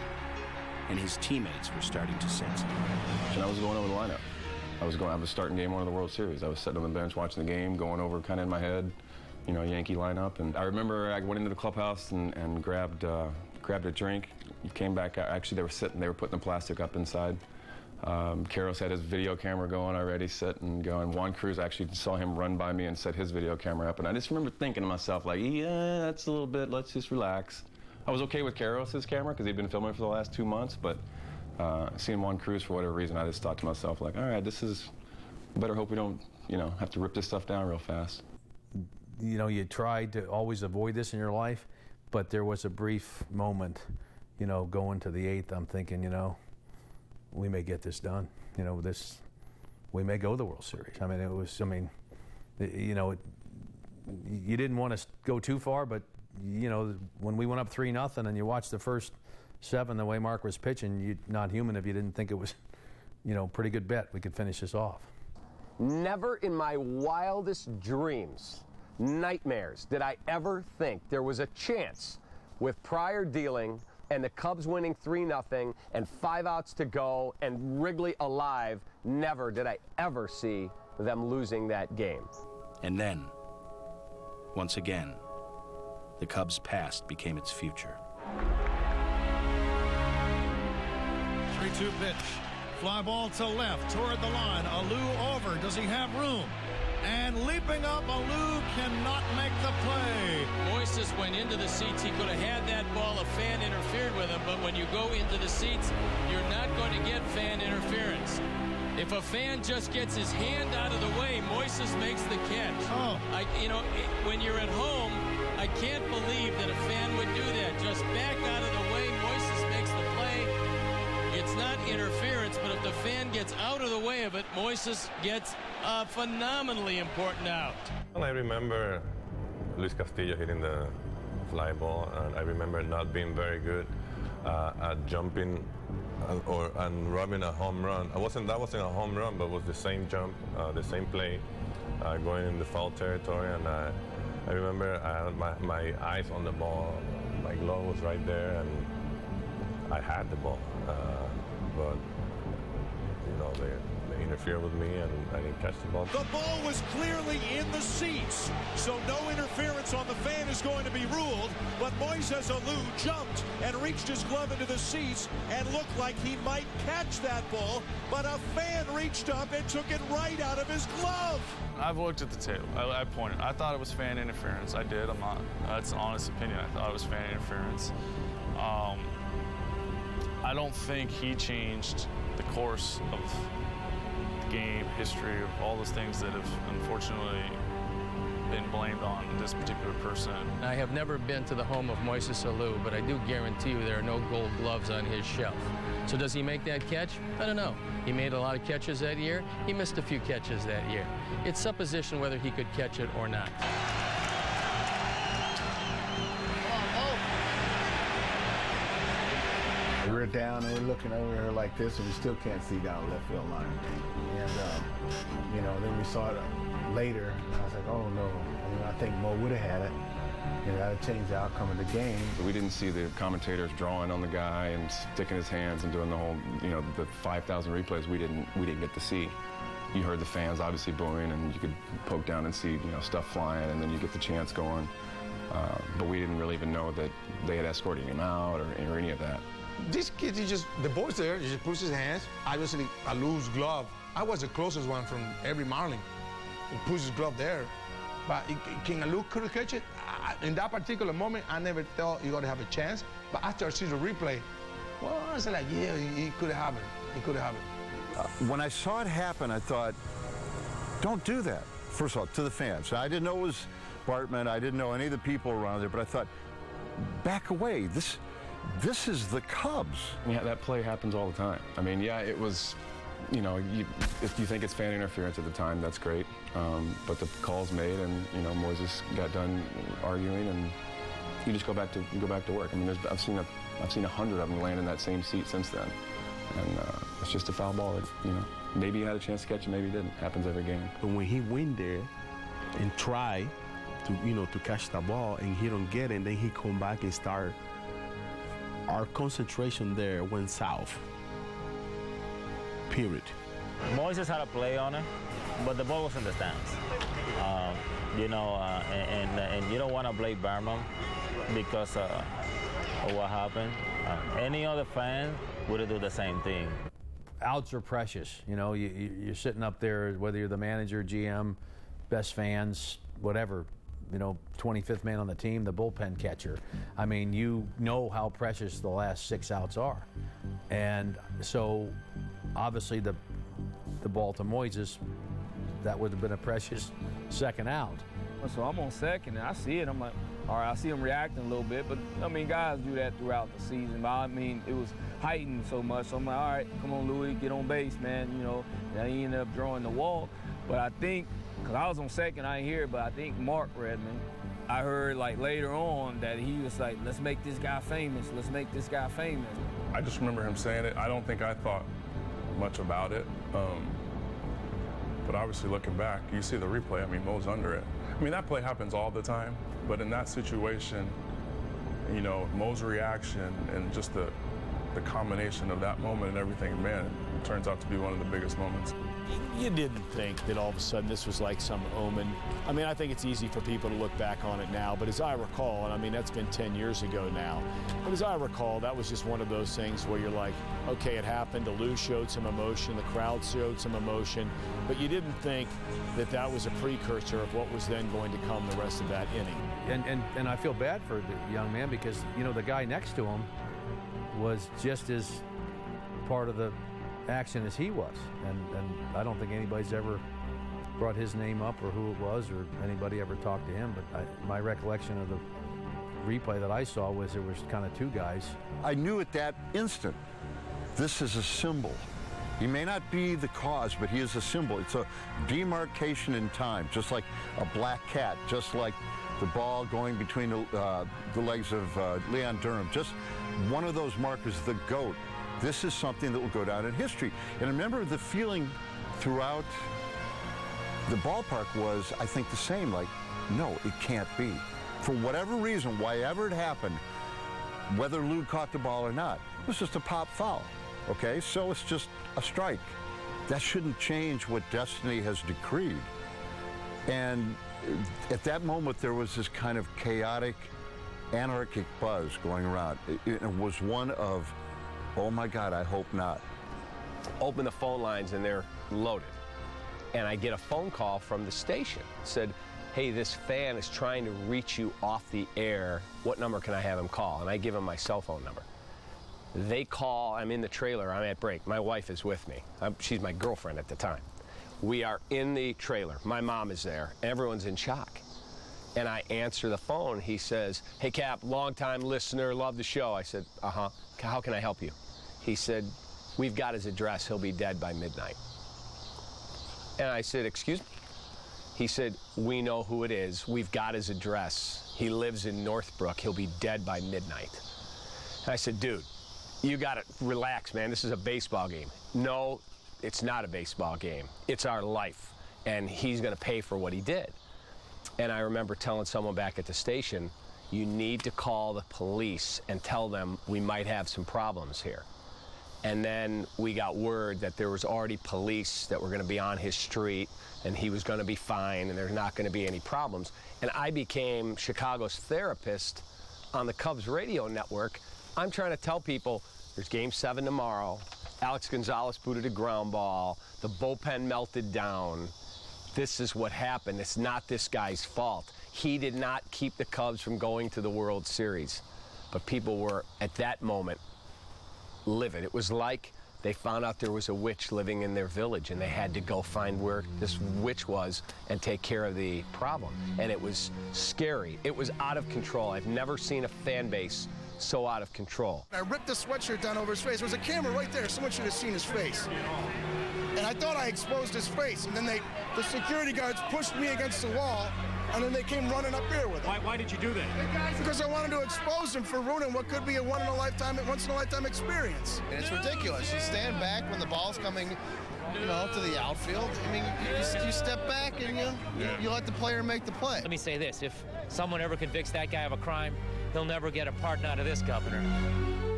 And his teammates were starting to sense it.
And I was going over the lineup. I was starting game 1 of the World Series. I was sitting on the bench watching the game, going over kind of in my head, you know, Yankee lineup. And I remember I went into the clubhouse and grabbed a drink. Came back out. Actually, they were putting the plastic up inside. Karros had his video camera going already, sitting, going. Juan Cruz, actually saw him run by me and set his video camera up. And I just remember thinking to myself, like, yeah, that's a little bit, let's just relax. I was okay with Karros' camera because he'd been filming for the last 2 months, but seeing Juan Cruz for whatever reason, I just thought to myself, like, all right, better hope we don't, you know, have to rip this stuff down real fast.
You know, you tried to always avoid this in your life, but there was a brief moment, you know, going to the 8th, I'm thinking, you know, we may get this done. You know, we may go to the World Series. I mean, you know, you didn't want to go too far, but you know, when we went up 3-0 and you watched the first 7, the way Mark was pitching, you're not human if you didn't think it was, you know, pretty good bet we could finish this off.
Never in my wildest dreams, nightmares, did I ever think there was a chance with prior dealing and the Cubs winning 3-0 and 5 outs to go and Wrigley alive. Never did I ever see them losing that game.
And then, once again, the Cubs' past became its future.
3-2 pitch. Fly ball to left, toward the line. Alou over. Does he have room? And leaping up, Alou cannot make the play.
Moises went into the seats. He could have had that ball. A fan interfered with him, but when you go into the seats, you're not going to get fan interference. If a fan just gets his hand out of the way, Moises makes the catch.
Oh.
When you're at home, I can't believe that a fan would do that. Just back out of the way, Moises makes the play. It's not interference, but if the fan gets out of the way of it, Moises gets a phenomenally important out.
Well, I remember Luis Castillo hitting the fly ball, and I remember not being very good at jumping and rubbing a home run. That wasn't a home run, but it was the same jump, the same play, going in the foul territory. And I remember I had my eyes on the ball. My glove was right there, and I had the ball. But you know, they interfered with me, and I didn't catch the ball.
The ball was clearly in the seats, so no interference on the fan is going to be ruled. But Moises Alou jumped and reached his glove into the seats and looked like he might catch that ball, but a fan reached up and took it right out of his glove.
I've looked at the tape. I pointed. I thought it was fan interference. I did. I'm not. That's an honest opinion. I thought it was fan interference. I don't think he changed the course of the game, history, of all those things that have unfortunately been blamed on this particular person.
I have never been to the home of Moises Alou, but I do guarantee you there are no gold gloves on his shelf. So does he make that catch? I don't know. He made a lot of catches that year. He missed a few catches that year. It's supposition whether he could catch it or not.
We're down and we're looking over here like this, and we still can't see down the left field line. And you know, then we saw it later, and I was like, oh no. I mean, I think Mo would have had it. You know, that would change the outcome of the game.
We didn't see the commentators drawing on the guy and sticking his hands and doing the whole, you know, the 5,000 replays we didn't get to see. You heard the fans obviously booing, and you could poke down and see, you know, stuff flying, and then you get the chants going. But we didn't really even know that they had escorted him out or any of that.
This kid, the boy's there, he just puts his hands. Obviously, Alou's glove. I was the closest one from every Marlin. He puts his glove there. But can Alou could catch it? In that particular moment, I never thought he would have a chance. But after I see the replay, well, I was like, yeah, he could have it. He could have it.
When I saw it happen, I thought, don't do that. First of all, to the fans. I didn't know it was Bartman. I didn't know any of the people around there, but I thought, back away. This is the Cubs.
Yeah, that play happens all the time. I mean, yeah, it was, you know, if you think it's fan interference at the time, that's great. But the call's made, and you know, Moises got done arguing, and you just go back to work. I mean, I've seen 100 of them land in that same seat since then, and it's just a foul ball. That, you know, maybe he had a chance to catch it, maybe he didn't. Happens every game.
But when he went there and try to catch the ball and he don't get it, and then he come back and start. Our concentration there went south. Period.
Moises had a play on it, but the ball was in the stands. You know, and you don't want to blame Bartman because of what happened. Any other fan would do the same thing.
Outs are precious. You know, you're sitting up there, whether you're the manager, GM, best fans, whatever. You know, 25th man on the team, the bullpen catcher. I mean, you know how precious the last 6 outs are. And so, obviously, the ball to Moises, that would have been a precious second out.
So I'm on second, and I see it. I'm like, all right, I see him reacting a little bit. But, I mean, guys do that throughout the season. But, I mean, it was heightened so much. So I'm like, all right, come on, Louis, get on base, man. You know, and he ended up drawing the walk. But I think Because I was on second, I didn't hear it, but I think Mark Redmond, I heard like later on that he was like, let's make this guy famous, let's make this guy famous.
I just remember him saying it. I don't think I thought much about it. But obviously looking back, you see the replay, I mean, Mo's under it. I mean, that play happens all the time, but in that situation, you know, Mo's reaction and just the combination of that moment and everything, man, it turns out to be one of the biggest moments.
You didn't think that all of a sudden this was like some omen. I mean, I think it's easy for people to look back on it now, but as I recall, and I mean, that's been 10 years ago now, but as I recall, that was just one of those things where you're like, okay, it happened, Alou showed some emotion, the crowd showed some emotion, but you didn't think that that was a precursor of what was then going to come the rest of that inning.
And I feel bad for the young man because, you know, the guy next to him was just as part of the action as he was, and I don't think anybody's ever brought his name up or who it was or anybody ever talked to him, but my recollection of the replay that I saw was there was kind of two guys.
I knew at that instant, this is a symbol. He may not be the cause, but he is a symbol. It's a demarcation in time, just like a black cat, just like the ball going between the legs of Leon Durham, just one of those markers, the GOAT. This is something that will go down in history. And I remember the feeling throughout the ballpark was, I think, the same, like, no, it can't be. For whatever reason, whyever it happened, whether Lou caught the ball or not, it was just a pop foul, okay? So it's just a strike. That shouldn't change what destiny has decreed. And at that moment, there was this kind of chaotic, anarchic buzz going around. It was one of, oh my God, I hope not.
Open the phone lines and they're loaded. And I get a phone call from the station. It said, hey, this fan is trying to reach you off the air. What number can I have him call? And I give him my cell phone number. They call, I'm in the trailer, I'm at break. My wife is with me. She's my girlfriend at the time. We are in the trailer. My mom is there. Everyone's in shock. And I answer the phone. He says, hey, Cap, long-time listener, love the show. I said, uh-huh. How can I help you? He said, we've got his address. He'll be dead by midnight. And I said, excuse me? He said, we know who it is. We've got his address. He lives in Northbrook. He'll be dead by midnight. And I said, dude, you got to relax, man. This is a baseball game. No, it's not a baseball game. It's our life. And he's going to pay for what he did. And I remember telling someone back at the station, you need to call the police and tell them we might have some problems here. And then we got word that there was already police that were going to be on his street and he was going to be fine and there's not going to be any problems. And I became Chicago's therapist on the Cubs radio network. I'm trying to tell people there's Game 7 tomorrow. Alex Gonzalez booted a ground ball. The bullpen melted down. This is what happened. It's not this guy's fault. He did not keep the Cubs from going to the World Series. But people were, at that moment, livid. It was like they found out there was a witch living in their village and they had to go find where this witch was and take care of the problem. And it was scary. It was out of control. I've never seen a fan base so out of control.
I ripped the sweatshirt down over his face. There was a camera right there. Someone should have seen his face. And I thought I exposed his face. And then the security guards pushed me against the wall. And then they came running up here with him.
Why did you do that?
Because I wanted to expose him for ruining what could be a once-in-a-lifetime experience.
And it's ridiculous. You stand back when the ball's coming, to the outfield. I mean, you step back and you let the player make the play.
Let me say this. If someone ever convicts that guy of a crime, he'll never get a pardon out of this governor.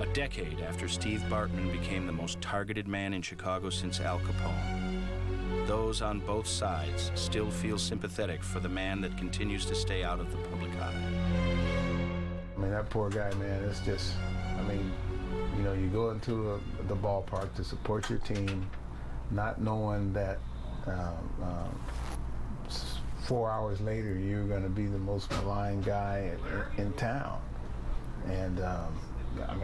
A decade after Steve Bartman became the most targeted man in Chicago since Al Capone, those on both sides still feel sympathetic for the man that continues to stay out of the public eye.
I mean, that poor guy, man, it's just, you go into the ballpark to support your team, not knowing that 4 hours later you're going to be the most maligned guy in town. And,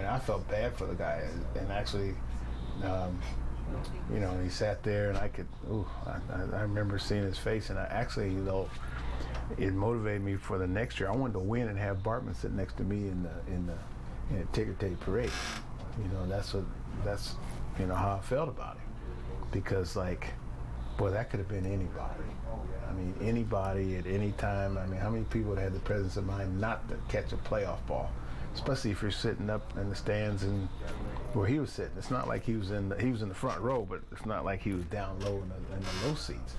I felt bad for the guy. And actually, he sat there and I remember seeing his face, and it motivated me for the next year. I wanted to win and have Bartman sit next to me in the ticker tape parade. That's how I felt about it. Because boy, that could have been anybody. I mean, anybody at any time. I mean, how many people had the presence of mind not to catch a playoff ball, especially if you're sitting up in the stands and where he was sitting. It's not like he was in the front row, but it's not like he was down low in the low seats.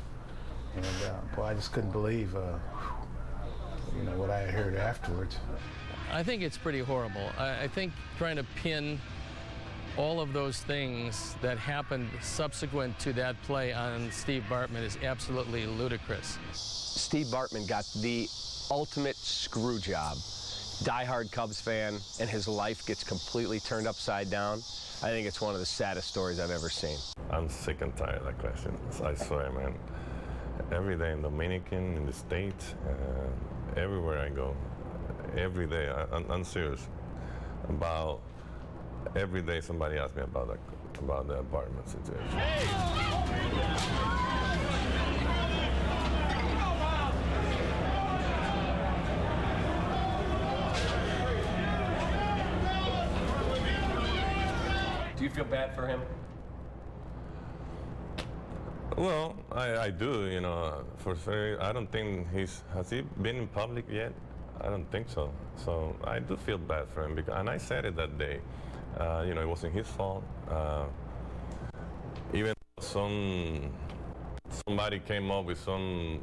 And boy, I just couldn't believe, what I had heard afterwards.
I think it's pretty horrible. I think trying to pin all of those things that happened subsequent to that play on Steve Bartman is absolutely ludicrous.
Steve Bartman got the ultimate screw job. Diehard Cubs fan, and his life gets completely turned upside down. I think it's one of the saddest stories I've ever seen.
I'm sick and tired of that question. I swear, man. Every day in Dominican, in the States, everywhere I go, every day, I'm serious. About every day somebody asks me about the Bartman situation.
Do you feel bad for him?
Well, I do, for sure. I don't think has he been in public yet? I don't think so. So I do feel bad for him, and I said it that day. It wasn't his fault. Even somebody came up with some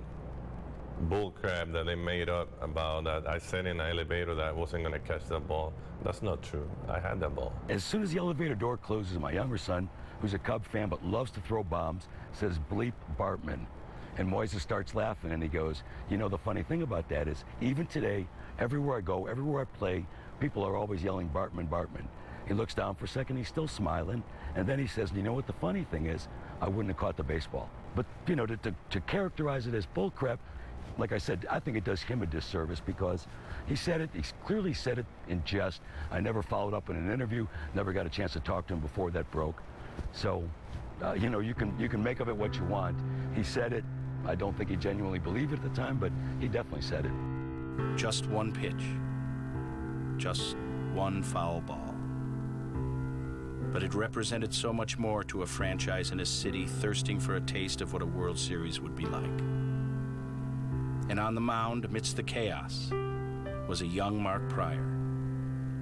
bull crap that they made up about that I said in the elevator that I wasn't going to catch that ball. That's not true. I had that ball.
As soon as the elevator door closes, my younger son, who's a Cub fan but loves to throw bombs, says, "Bleep Bartman." And Moises starts laughing and he goes, the funny thing about that is, even today, everywhere I go, everywhere I play, people are always yelling, "Bartman, Bartman." He looks down for a second, he's still smiling, and then he says, "You know what the funny thing is? I wouldn't have caught the baseball." But, to characterize it as bullcrap, like I said, I think it does him a disservice because he clearly said it in jest. I never followed up in an interview, never got a chance to talk to him before that broke. So, you can make of it what you want. He said it. I don't think he genuinely believed it at the time, but he definitely said it.
Just one pitch. Just one foul ball. But it represented so much more to a franchise in a city thirsting for a taste of what a World Series would be like. And on the mound, amidst the chaos, was a young Mark Pryor,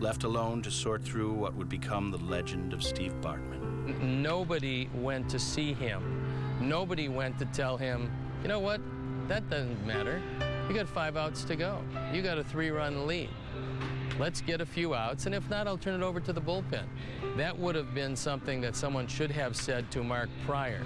left alone to sort through what would become the legend of Steve Bartman.
Nobody went to see him. Nobody went to tell him, you know what, that doesn't matter. You got 5 outs to go. You got a 3-run lead. Let's get a few outs, and if not, I'll turn it over to the bullpen. That would have been something that someone should have said to Mark Pryor,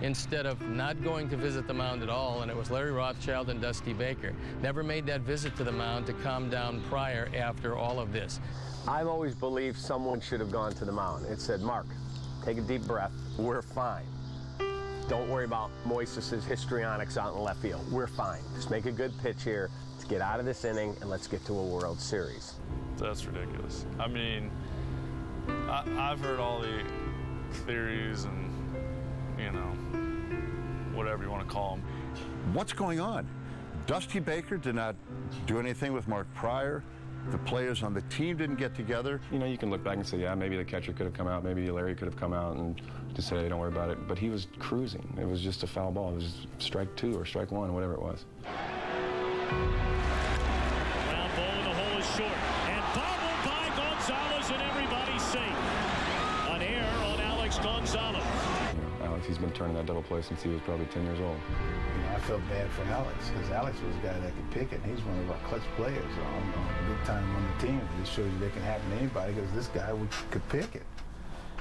instead of not going to visit the mound at all, and it was Larry Rothschild and Dusty Baker. Never made that visit to the mound to calm down Pryor after all of this.
I've always believed someone should have gone to the mound. It said, "Mark, take a deep breath. We're fine. Don't worry about Moises' histrionics out in left field. We're fine. Just make a good pitch here. Let's get out of this inning, and let's get to a World Series."
That's ridiculous. I mean, I've heard all the theories and, whatever you want to call them.
What's going on? Dusty Baker did not do anything with Mark Pryor. The players on the team didn't get together.
You can look back and say, yeah, maybe the catcher could have come out, maybe Larry could have come out and just say, hey, don't worry about it. But he was cruising. It was just a foul ball. It was just strike 2 or strike 1, whatever it was.
Ground ball in the hole is short. And bobbled by Gonzalez, and everybody's safe. An error on Alex Gonzalez.
Alex, he's been turning that double play since he was probably 10 years old.
I felt bad for Alex because Alex was a guy that could pick it. He's one of our clutch players on big time on the team. It just shows you they can happen to anybody because this guy could pick it.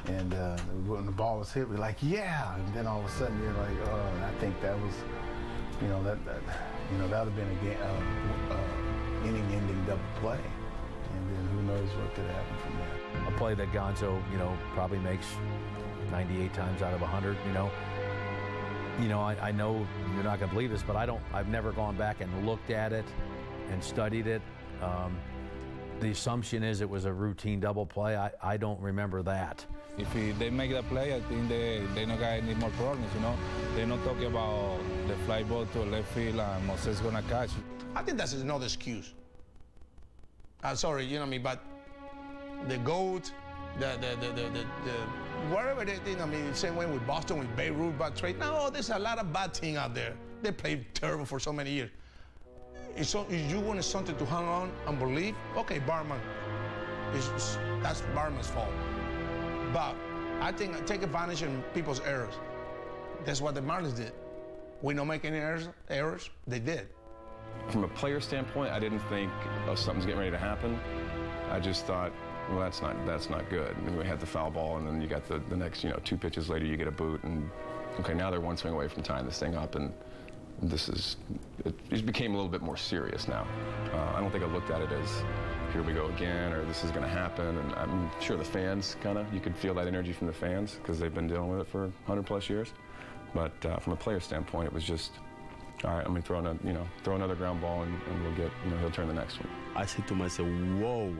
And when the ball was hit, we're like, yeah. And then all of a sudden you're like, oh, and I think that was, that would have been a game, inning-ending double play. And then who knows what could happen from there.
A play that Gonzo, probably makes 98 times out of 100, I know you're not going to believe this, but I've never gone back and looked at it and studied it. The assumption is it was a routine double play. I don't remember that.
If they make that play, I think they not got any more problems, They're not talking about the fly ball to left field and Moses going to catch.
I think that's another excuse. Sorry, but the GOAT, the whatever they did, I mean, same way with Boston, with Beirut, bad trade. No, there's a lot of bad teams out there. They played terrible for so many years. If you wanted something to hang on and believe, okay, Bartman, that's Bartman's fault. But I think take advantage of people's errors. That's what the Marlins did. We don't make any errors, they did.
From a player standpoint, I didn't think, oh, something's getting ready to happen. I just thought, well, that's not good. And then we had the foul ball, and then you got the next, 2 pitches later, you get a boot, and okay, now they're one swing away from tying this thing up, and it became a little bit more serious now. I don't think I looked at it as, here we go again, or this is going to happen. And I'm sure the fans you could feel that energy from the fans because they've been dealing with it for 100+ years. But from a player standpoint, it was just, all right, I'm going to throw another ground ball, and we'll get, he'll turn the next one.
I said to myself, whoa,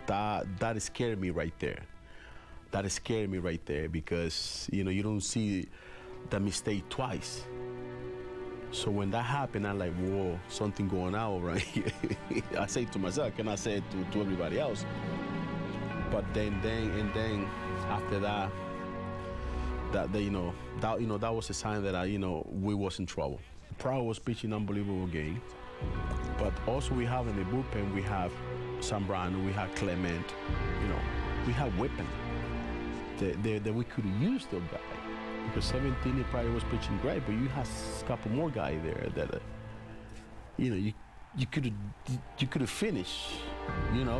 that scared me right there. That scared me right there because, you don't see the mistake twice. So when that happened, I'm like, whoa, something going on right here. I say to myself, I cannot say it to everybody else. But then after that, that was a sign that we was in trouble. Proud was pitching an unbelievable game, but also we have in the bullpen, we have Zambrano, we have Clement, we have weapons that we could use those guys. Because 17, he probably was pitching great, but you have a couple more guys there that, you could have finished,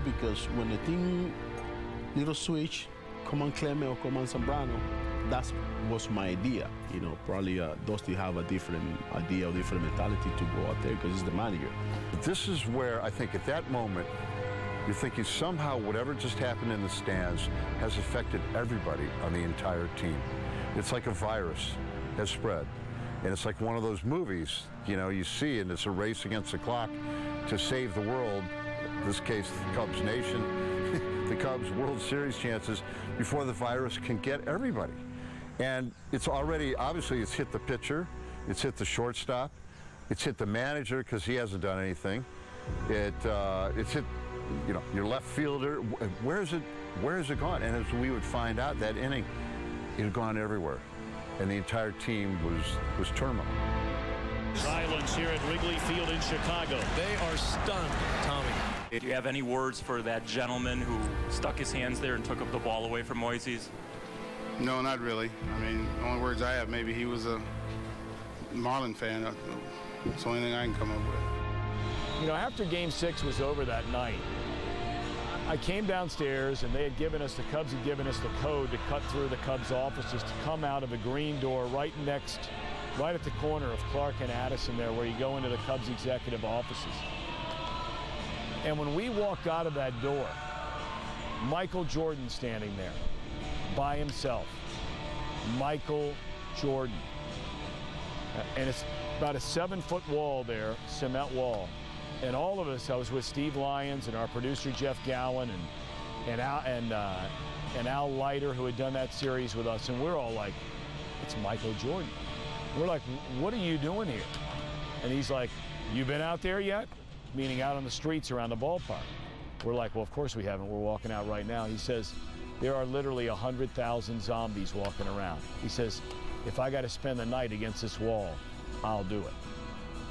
because when the thing little switch, come on Clement or come on Zambrano, that was my idea. Probably Dusty have a different idea, a different mentality to go out there because he's the manager.
This is where I think at that moment, you're thinking somehow whatever just happened in the stands has affected everybody on the entire team. It's like a virus has spread. And it's like one of those movies, you see, and it's a race against the clock to save the world, in this case, the Cubs nation, the Cubs World Series chances before the virus can get everybody. And it's already, obviously, it's hit the pitcher, it's hit the shortstop, it's hit the manager because he hasn't done anything. It's hit, your left fielder. Where is it gone? And as we would find out that inning, it had gone everywhere, and the entire team was turmoil.
Silence here at Wrigley Field in Chicago. They are stunned, Tommy.
Do you have any words for that gentleman who stuck his hands there and took up the ball away from Moises?
No, not really. I mean, the only words I have, maybe he was a Marlin fan. That's the only thing I can come up with.
After Game 6 was over that night, I came downstairs, and the Cubs had given us the code to cut through the Cubs offices to come out of the green door right at the corner of Clark and Addison there, where you go into the Cubs executive offices. And when we walked out of that door, Michael Jordan standing there by himself. Michael Jordan. And it's about a 7-foot wall there, cement wall. And all of us, I was with Steve Lyons and our producer Jeff Gowan and Al Leiter, who had done that series with us, and we're all like, it's Michael Jordan. We're like, what are you doing here? And he's like, you been out there yet? Meaning out on the streets around the ballpark. We're like, well, of course we haven't. We're walking out right now. He says, there are literally 100,000 zombies walking around. He says, if I got to spend the night against this wall, I'll do it.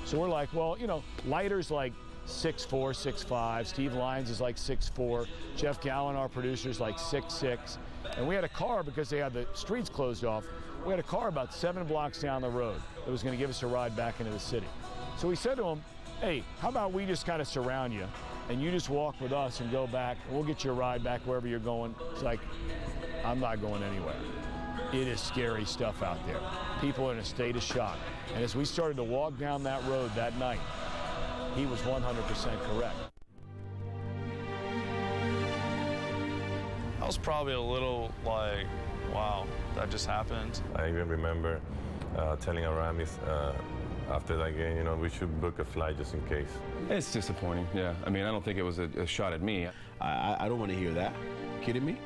So we're like, well, Leiter's like 6'4", 6'5". Steve Lyons is like 6'4". Jeff Gowan, our producer, is like 6'6". And we had a car, because they had the streets closed off, we had a car about 7 blocks down the road that was going to give us a ride back into the city. So we said to him, hey, how about we just kind of surround you, and you just walk with us and go back, and we'll get you a ride back wherever you're going. It's like, I'm not going anywhere. It is scary stuff out there. People are in a state of shock. And as we started to walk down that road that night, he was 100% correct.
I was probably a little like, wow, that just happened.
I even remember telling Aramis after that game, we should book a flight just in case.
It's disappointing, yeah. I mean, I don't think it was a shot at me.
I don't want to hear that. Kidding me?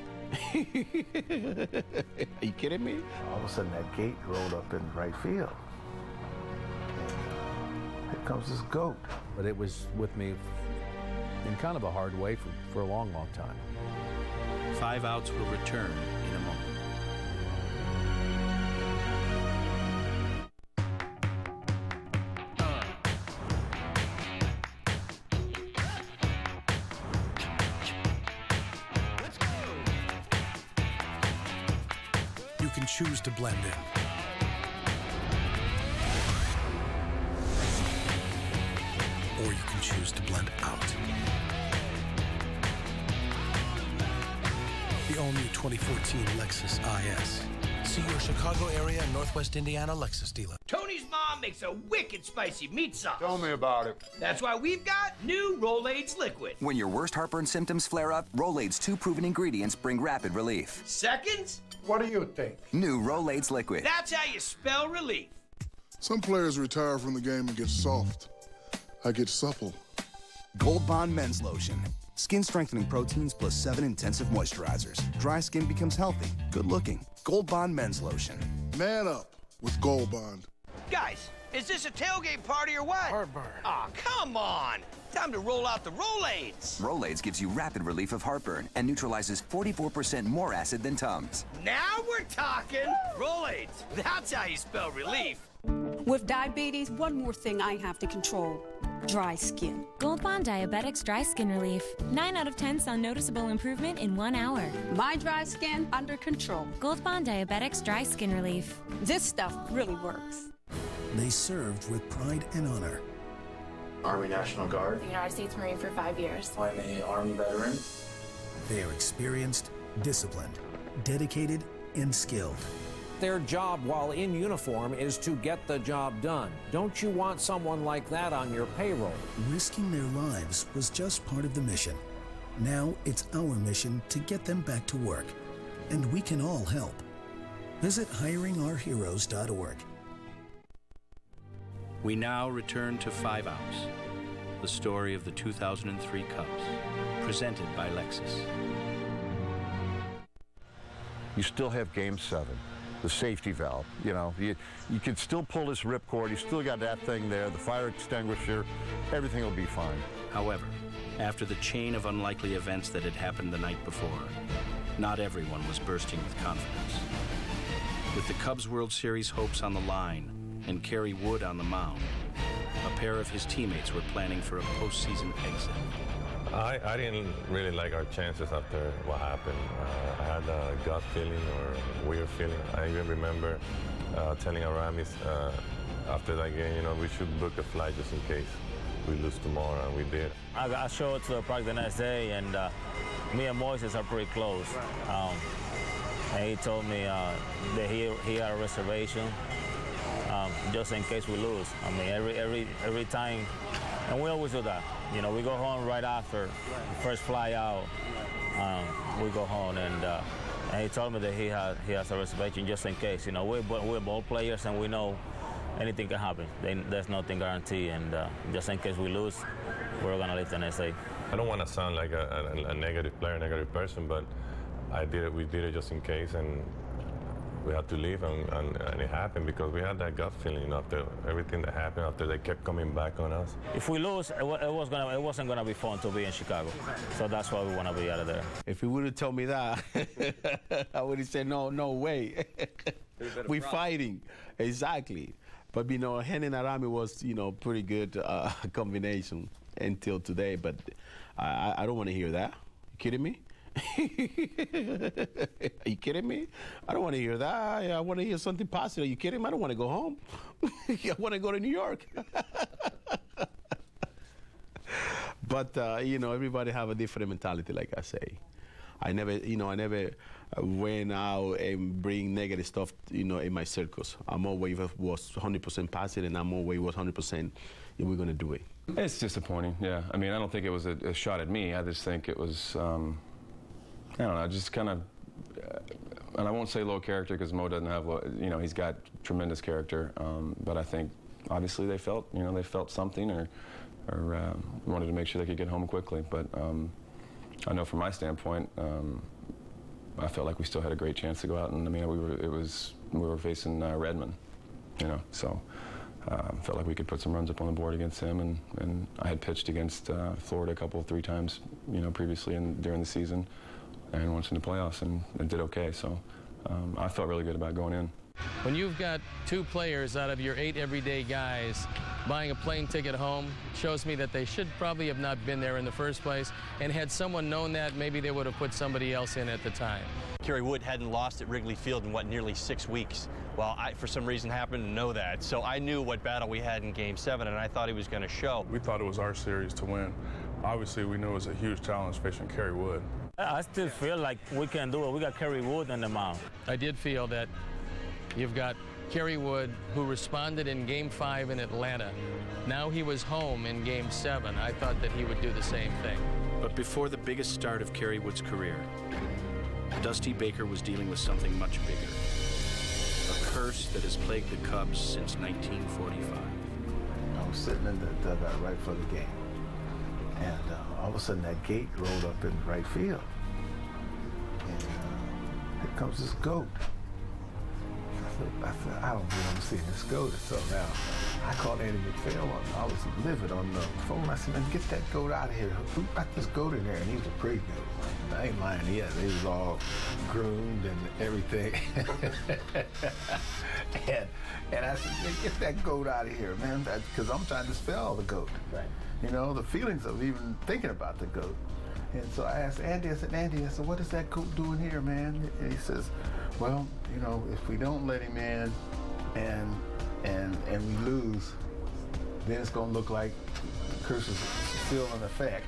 Are you kidding me?
All of a sudden, that gate rolled up in right field. Here comes this goat.
But it was with me in kind of a hard way for a long, long time.
5 outs will return in a moment.
choose to blend in. Or you can choose to blend out. The all-new 2014 Lexus IS. See your Chicago area and Northwest Indiana Lexus dealer.
Tony's mom makes a wicked spicy meat sauce.
Tell me about it.
That's why we've got new Rolaids Liquid.
When your worst heartburn symptoms flare up, Rolaids' 2 proven ingredients bring rapid relief.
Seconds?
What do you think?
New Rolaids Liquid.
That's how you spell relief.
Some players retire from the game and get soft. I get supple.
Gold Bond Men's Lotion. Skin strengthening proteins plus 7 intensive moisturizers. Dry skin becomes healthy, good looking. Gold Bond Men's Lotion.
Man up with Gold Bond.
Guys, is this a tailgate party or what?
Heartburn.
Aw, come on. Time to roll out the Rolaids.
Rolaids gives you rapid relief of heartburn and neutralizes 44% more acid than Tums.
Now we're talking. Rolaids. That's how you spell relief.
With diabetes, one more thing I have to control. Dry skin.
Gold Bond Diabetics Dry Skin Relief. 9 out of 10 saw noticeable improvement in 1 hour.
My dry skin under control.
Gold Bond Diabetics Dry Skin Relief.
This stuff really works.
They served with pride and honor.
Army National Guard.
United States Marine for 5 years.
I'm an Army veteran.
They are experienced, disciplined, dedicated, and skilled.
Their job while in uniform is to get the job done. Don't you want someone like that on your payroll?
Risking their lives was just part of the mission. Now it's our mission to get them back to work. And we can all help. Visit hiringourheroes.org.
We now return to 5 Outs, the story of the 2003 Cubs, presented by Lexus.
You still have Game 7. The safety valve, you know, you can still pull this ripcord. You still got that thing there, the fire extinguisher. Everything will be fine.
However, after the chain of unlikely events that had happened the night before, not everyone was bursting with confidence. With the Cubs World Series hopes on the line and Kerry Wood on the mound, a pair of his teammates were planning for a postseason exit.
I didn't really like our chances after what happened. I had a gut feeling or weird feeling. I even remember telling Aramis after that game, you know, we should book a flight just in case we lose tomorrow, and we did.
I showed to the practice the next day, and me and Moises are pretty close. And he told me that he had a reservation just in case we lose. I mean, every time, and we always do that. You know, we go home right after the first fly out. We go home, and he told me that he has a reservation just in case. You know, we're ball players, and we know anything can happen. There's nothing guaranteed, and just in case we lose, we're gonna leave the next day.
I don't want to sound like a negative player, negative person, but we did it just in case, and we had to leave, and it happened because we had that gut feeling after everything that happened, after they kept coming back on us.
If we lose, it wasn't gonna be fun to be in Chicago, so that's why we want to be out of there.
If he would have told me that, I would have said, no way. We're fighting, exactly. But you know, Hen and Arami was, you know, pretty good combination until today. But I don't want to hear that. You kidding me? Are you kidding me? I don't want to hear that. I want to hear something positive. Are you kidding me? I don't want to go home. I want to go to New York. But you know, everybody have a different mentality, like I say. I never went out and bring negative stuff, you know, in my circles. I'm always was 100% positive, and I'm always was 100%. We're gonna do it.
It's disappointing. Yeah. I mean, I don't think it was a shot at me. I just think it was. I don't know, just kind of, and I won't say low character because Mo doesn't have, you know, he's got tremendous character. But I think obviously they felt something or wanted to make sure they could get home quickly. But I know from my standpoint, I felt like we still had a great chance to go out, and I mean, we were facing Redmond, you know, so felt like we could put some runs up on the board against him, and I had pitched against Florida three times, you know, previously during the season. And once in the playoffs, and did okay. So I felt really good about going in.
When you've got 2 players out of your 8 everyday guys buying a plane ticket home, shows me that they should probably have not been there in the first place, and had someone known that, maybe they would have put somebody else in at the time.
Kerry Wood hadn't lost at Wrigley Field in, nearly 6 weeks. Well, I, for some reason, happened to know that. So I knew what battle we had in Game 7, and I thought he was going to show.
We thought it was our series to win. Obviously, we knew it was a huge challenge facing Kerry Wood.
I still feel like we can do it. We got Kerry Wood on the mound.
I did feel that you've got Kerry Wood, who responded in Game 5 in Atlanta. Now he was home in Game 7. I thought that he would do the same thing.
But before the biggest start of Kerry Wood's career, Dusty Baker was dealing with something much bigger. A curse that has plagued the Cubs since 1945.
I was sitting in the dugout right for the game. And all of a sudden that gate rolled up in right field. And here comes this goat. I said, I don't believe I'm seeing this goat. So now I called Andy McPhail. I was livid on the phone. I said, man, get that goat out of here. Who got this goat in there? And he was a pretty goat. I ain't lying. He was all groomed and everything. and I said, get that goat out of here, man, because I'm trying to spell the goat. Right. You know, the feelings of even thinking about the goat. And so I asked Andy, I said, what is that goat doing here, man? And he says, well, you know, if we don't let him in and we lose, then it's going to look like the curse is still in effect.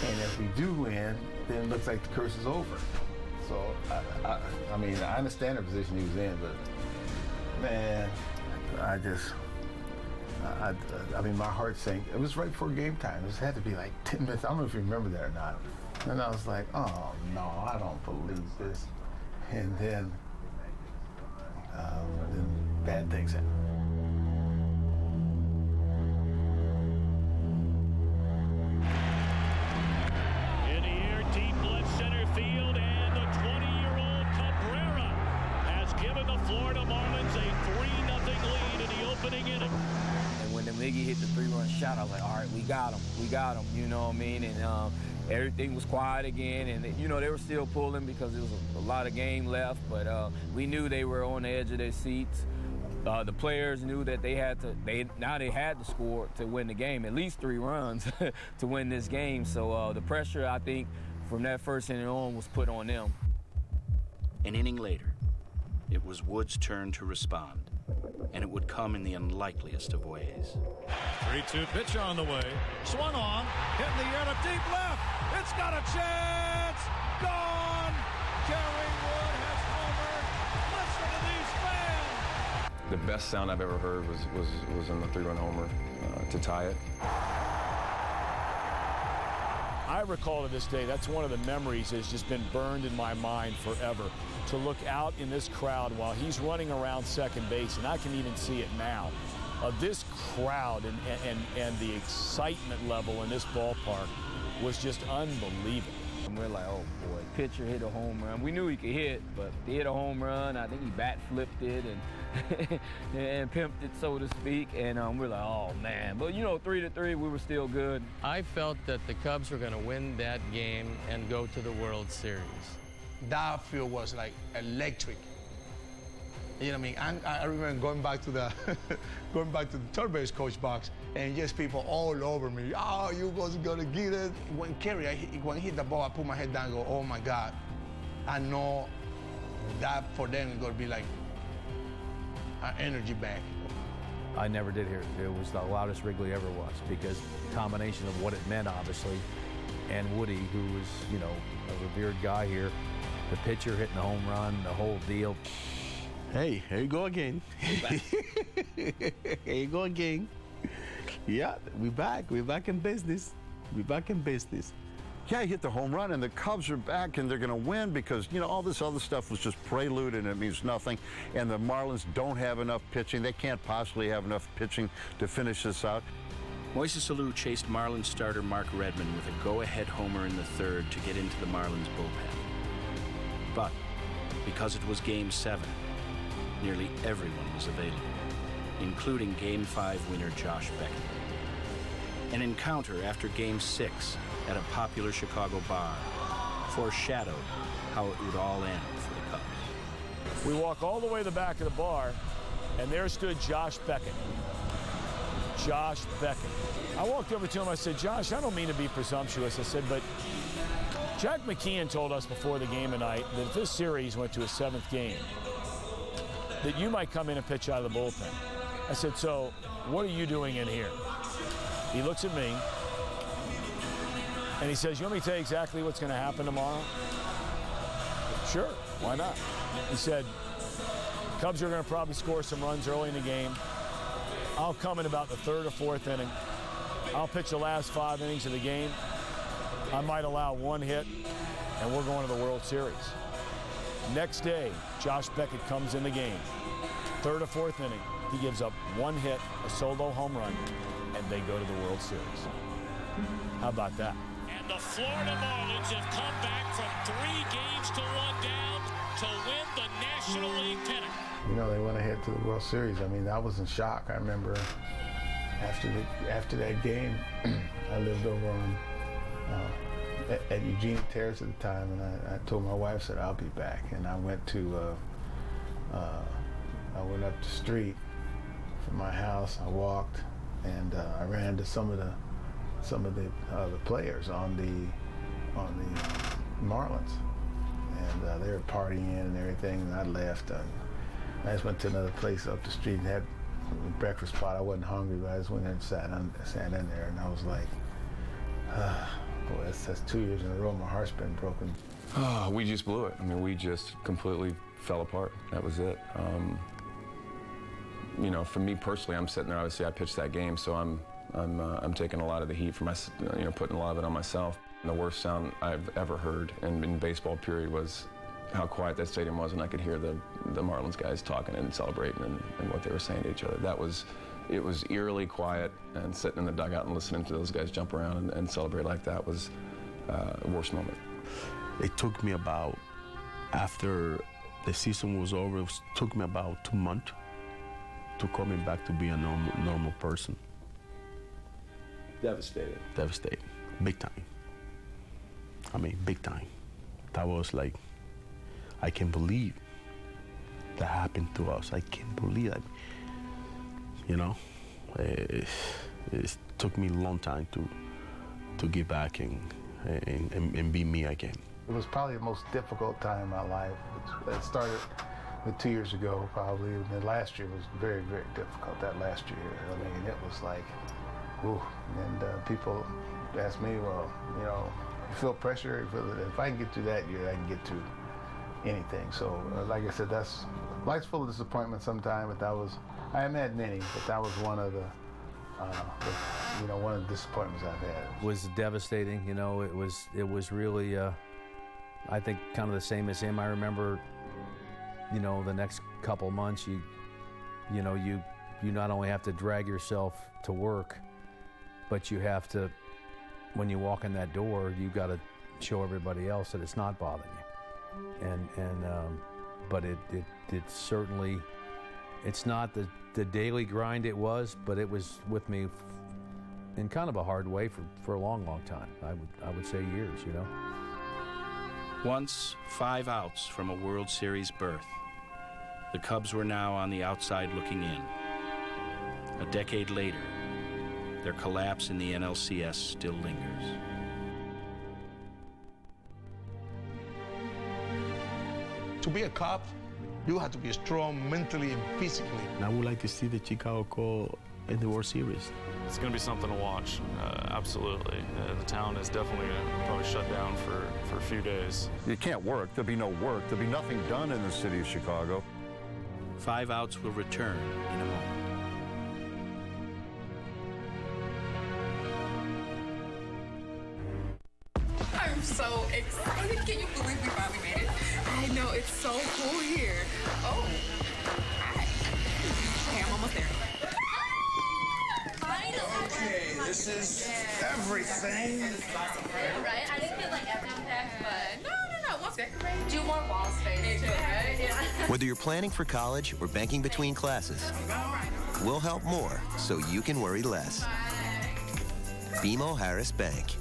And if we do win, then it looks like the curse is over. So, I mean, I understand the position he was in, but, man, I mean, my heart sank. It was right before game time. It had to be like 10 minutes. I don't know if you remember that or not. And I was like, oh, no, I don't believe this. And then bad things happened.
In the air, deep left center field, and the 20-year-old Cabrera has given the Florida Marlins a 3-0 lead in the opening inning.
And when the Miggy hit the 3-run shot, I was like, all right, we got him, you know what I mean? And everything was quiet again, and you know, they were still pulling because there was a lot of game left, but we knew they were on the edge of their seats. The players knew that they had to score to win the game, at least 3 runs to win this game. So the pressure, I think, from that first inning on was put on them.
An inning later, it was Wood's turn to respond, and it would come in the unlikeliest of ways.
3-2 pitch on the way. Swung on, hit in the air to deep left. It's got a chance. Gone. Kerry Wood has homered. Listen to these fans.
The best sound I've ever heard was in the 3-run homer to tie it.
I recall to this day, that's one of the memories that's just been burned in my mind forever. To look out in this crowd while he's running around second base, and I can even see it now. This crowd and the excitement level in this ballpark was just unbelievable.
And we're like, oh boy, pitcher hit a home run. We knew he could hit, but he hit a home run. I think he bat flipped it and pimped it, so to speak. And we're like, oh man. But you know, 3-3, we were still good.
I felt that the Cubs were going to win that game and go to the World Series.
That field was like electric. You know what I mean? I remember going back to the third base coach box, and just people all over me. Oh, you guys gonna get it? When he hit the ball, I put my head down and go, oh my God. I know that for them is gonna be like an energy bank.
I never did hear it. It was the loudest Wrigley ever was, because the combination of what it meant, obviously, and Woody, who was, you know, a revered guy here, the pitcher hitting the home run, the whole deal.
Hey, here you go again. Here you go again. Yeah, we're back. We're back in business. We're back in business.
Yeah, he hit the home run, and the Cubs are back, and they're going to win because, you know, all this other stuff was just prelude, and it means nothing. And the Marlins don't have enough pitching. They can't possibly have enough pitching to finish this out.
Moises Alou chased Marlins starter Mark Redmond with a go-ahead homer in the third to get into the Marlins bullpen. But because it was Game 7, nearly everyone was available, including Game 5 winner Josh Beckett. An encounter after Game 6 at a popular Chicago bar foreshadowed how it would all end for the Cubs.
We walk all the way to the back of the bar, and there stood Josh Beckett. Josh Beckett. I walked over to him, I said, Josh, I don't mean to be presumptuous. I said, but Jack McKeon told us before the game tonight that if this series went to a 7th game, that you might come in and pitch out of the bullpen. I said, so what are you doing in here? He looks at me, and he says, you want me to tell you exactly what's going to happen tomorrow? Sure, why not? He said, Cubs are going to probably score some runs early in the game. I'll come in about the 3rd or 4th inning. I'll pitch the last 5 innings of the game. I might allow 1 hit, and we're going to the World Series. Next day, Josh Beckett comes in the game. 3rd or 4th inning, he gives up 1 hit, a solo home run, and they go to the World Series. How about that?
And the Florida Marlins have come back from 3 games to 1 down to win the National League pennant.
You know, they went ahead to the World Series. I mean, I was in shock. I remember after that game, I lived over on at Eugene Terrace at the time, and I told my wife, said, I'll be back. And I went to, I went up the street from my house. I walked, and I ran to some of the players on the Marlins, and they were partying and everything. And I left. I just went to another place up the street and had a breakfast spot. I wasn't hungry, but I just went in and sat in there, and I was like, boy, that's 2 years in a row. My heart's been broken.
Oh, we just blew it. I mean, we just completely fell apart. That was it. You know, for me personally, I'm sitting there. Obviously, I pitched that game, so I'm taking a lot of the heat for putting a lot of it on myself. And the worst sound I've ever heard in baseball period was how quiet that stadium was, and I could hear the Marlins guys talking and celebrating and what they were saying to each other. It was eerily quiet, and sitting in the dugout and listening to those guys jump around and celebrate like that was the worst moment.
It took me about, after the season was over, it took me about 2 months to coming back to be a normal person.
Devastated.
Devastated, big time. I mean, big time. That was like, I can't believe that happened to us. I can't believe it. You know, it took me a long time to get back and be me again.
It was probably the most difficult time in my life. It started with 2 years ago, probably, and then last year was very, very difficult. That last year, I mean, it was like, ooh. And people ask me, well, you know, you feel pressure? You feel if I can get through that year, I can get through anything. So, like I said, life's full of disappointment sometimes, but I haven't had many, but that was one of the disappointments I've had.
It was devastating, you know. It was really, I think, kind of the same as him. I remember, you know, the next couple months, you not only have to drag yourself to work, but you have to, when you walk in that door, you got to show everybody else that it's not bothering you. But it certainly, it's not the daily grind it was, but it was with me in kind of a hard way for a long, long time. I would say years, you know.
Once 5 outs from a World Series berth, the Cubs were now on the outside looking in. A decade later, their collapse in the NLCS still lingers.
To be a Cub, you have to be strong mentally and physically.
And I would like to see the Chicago Cubs in the World Series.
It's going to be something to watch, absolutely. The town is definitely going to probably shut down for a few days.
You can't work. There'll be no work. There'll be nothing done in the city of Chicago.
5 outs will return in a moment.
I'm so excited. Can you believe we finally made it? I know, it's so cool here. Oh, hi. Okay, I'm almost there.
Okay, this is everything.
Right? I didn't get like everything packed, but no. What's decorated? Do more wall space too, right? Yeah.
Whether you're planning for college or banking between classes, we'll help more so you can worry less. BMO Harris Bank.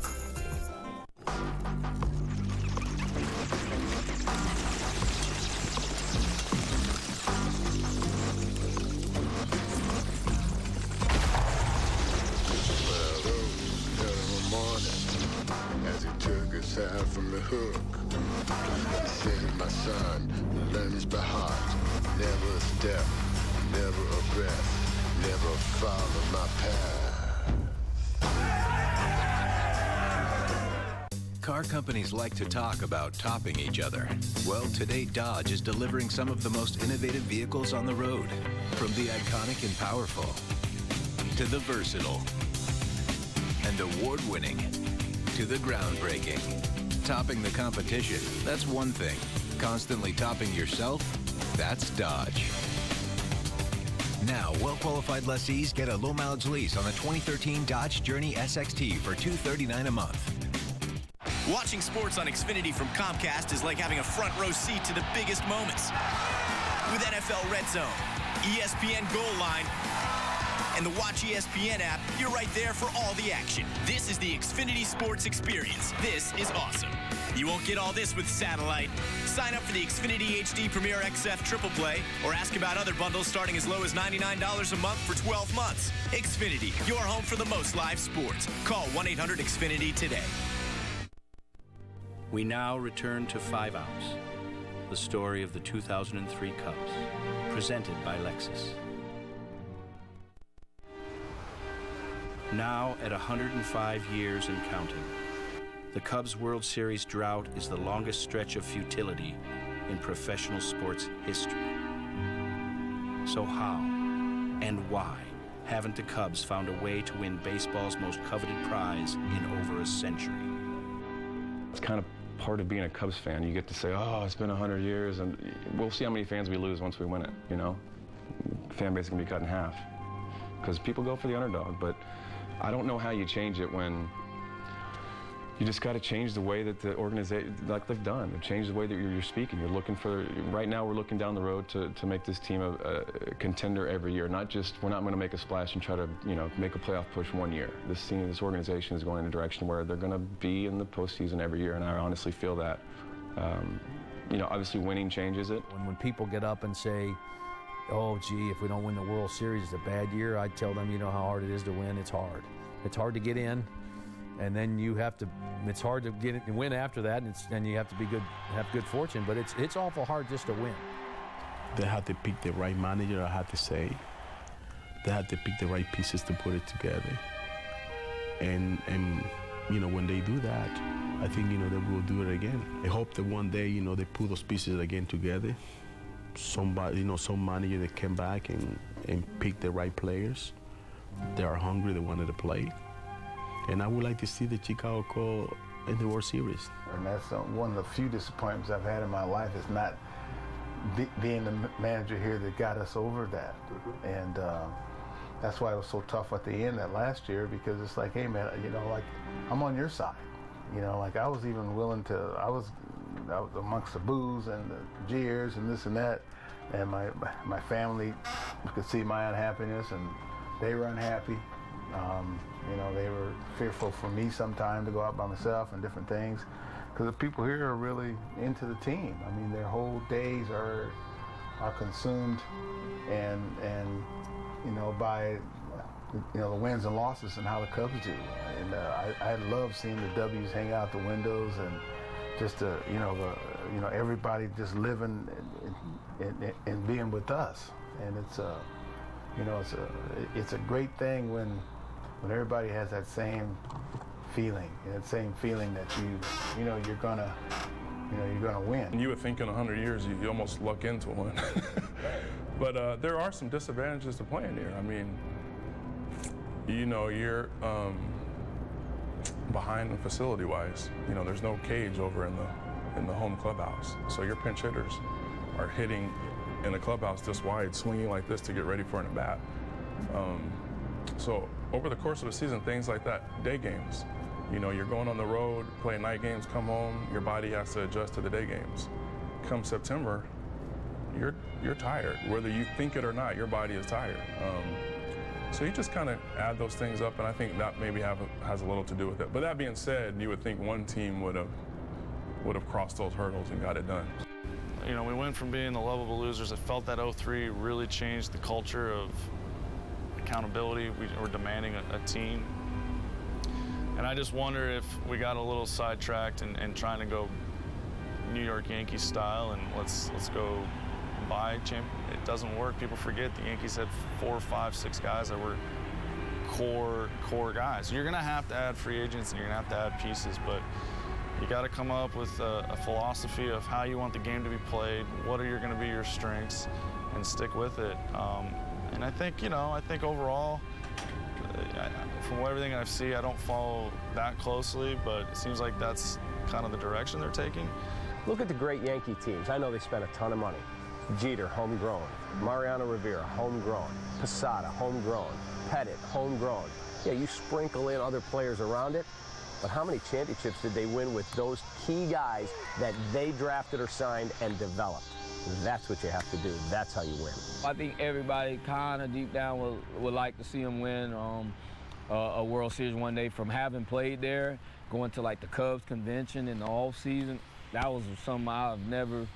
as he took his hand from the hook. He said, my son, learn this by heart. Never a step, never a breath, never follow my path.
Car companies like to talk about topping each other. Well, today Dodge is delivering some of the most innovative vehicles on the road. From the iconic and powerful, to the versatile, and award-winning, to the groundbreaking. Topping the competition, that's one thing. Constantly topping yourself, that's Dodge. Now, well-qualified lessees get a low-mileage lease on a 2013 Dodge Journey SXT for $239 a month.
Watching sports on Xfinity from Comcast is like having a front row seat to the biggest moments. With NFL Red Zone, ESPN Goal Line, and the Watch ESPN app, you're right there for all the action. This is the Xfinity Sports Experience. This is awesome. You won't get all this with satellite. Sign up for the Xfinity HD Premier XF Triple Play or ask about other bundles starting as low as $99 a month for 12 months. Xfinity, your home for the most live sports. Call 1-800-XFINITY today.
We now return to 5 Outs, the story of the 2003 Cubs, presented by Lexus. Now at 105 years and counting, the Cubs World Series drought is the longest stretch of futility in professional sports history. So how and why haven't the Cubs found a way to win baseball's most coveted prize in over a century?
It's kind of part of being a Cubs fan. You get to say, oh, it's been 100 years, and we'll see how many fans we lose once we win it, you know? Fan base can be cut in half because people go for the underdog, but I don't know how you change it when you just got to change the way that the organization, like they've done, change the way that you're speaking. You're looking for, right now we're looking down the road to make this team a contender every year, not just, we're not going to make a splash and try to, you know, make a playoff push one year. This team, this organization is going in a direction where they're going to be in the postseason every year, and I honestly feel that. You know, obviously winning changes it.
When people get up and say, oh, gee, if we don't win the World Series, it's a bad year, I tell them, you know how hard it is to win. It's hard. It's hard to get in. And then you have to, it's hard to get it and win after that, and you have to be good, have good fortune, but it's awful hard just to win.
They had to pick the right manager, I had to say. They had to pick the right pieces to put it together. And you know, when they do that, I think, you know, they will do it again. I hope that one day, you know, they put those pieces again together. Somebody, you know, some manager that came back and pick the right players. They are hungry, they wanted to play. And I would like to see the Chicago Cubs in the World Series.
And that's one of the few disappointments I've had in my life is not being the manager here that got us over that. And that's why it was so tough at the end that last year, because it's like, hey man, you know, like I'm on your side. You know, like I was even willing to, I was amongst the boos and the jeers and this and that. And my family could see my unhappiness and they were unhappy. You know, they were fearful for me sometimes to go out by myself and different things, because the people here are really into the team. I mean, their whole days are consumed and you know, by you know, the wins and losses and how the Cubs do. And I love seeing the W's hang out the windows and just you know everybody just living and being with us. And it's you know, it's a great thing when everybody has that same feeling, that same feeling that you know you're gonna win.
And you would think in 100 years you almost luck into one. But there are some disadvantages to playing here. I mean, you know, you're behind the facility-wise. You know, there's no cage over in the home clubhouse, so your pinch hitters are hitting in the clubhouse this wide, swinging like this to get ready for an at-bat. So over the course of the season, things like that, day games, you know, you're going on the road, play night games, come home, your body has to adjust to the day games. Come September, you're tired. Whether you think it or not, your body is tired. So you just kind of add those things up, and I think that maybe has a little to do with it. But that being said, you would think one team would have crossed those hurdles and got it done.
You know, we went from being the lovable losers. I felt that 03 really changed the culture of accountability. We were demanding a team. And I just wonder if we got a little sidetracked and trying to go New York Yankees style and let's go buy champ. It doesn't work. People forget the Yankees had 4, 5, 6 guys that were core guys. You're gonna have to add free agents and you're gonna have to add pieces, but you got to come up with a philosophy of how you want the game to be played. What are going to be your strengths, and stick with it. And I think overall, from everything I've seen, I don't follow that closely, but it seems like that's kind of the direction they're taking.
Look at the great Yankee teams. I know they spent a ton of money. Jeter, homegrown. Mariano Rivera, homegrown. Posada, homegrown. Pettit, homegrown. Yeah, you sprinkle in other players around it, but how many championships did they win with those key guys that they drafted or signed and developed? That's what you have to do. That's how you win.
I think everybody kind of deep down would like to see them win a World Series one day. From having played there, going to like the Cubs convention in the off season, that was something I've never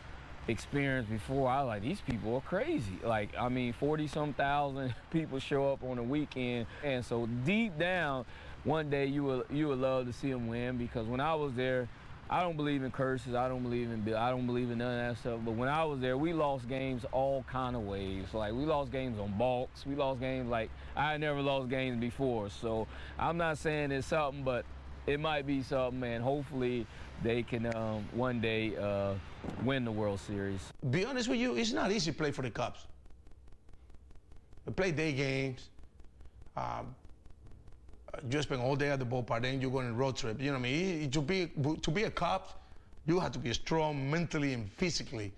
experienced before. I was like, these people are crazy. Like, I mean, 40-some thousand people show up on a weekend, and so deep down, one day you would love to see them win, because when I was there, I don't believe in curses. I don't believe in none of that stuff. But when I was there, we lost games all kind of ways. Like, we lost games on balks. We lost games like I had never lost games before. So I'm not saying it's something, but it might be something, and hopefully they can one day win the World Series.
Be honest with you, it's not easy to play for the Cubs. We play day games. You spend all day at the ballpark, then you go on a road trip. You know what I mean? To be a Cubs, you have to be strong mentally and physically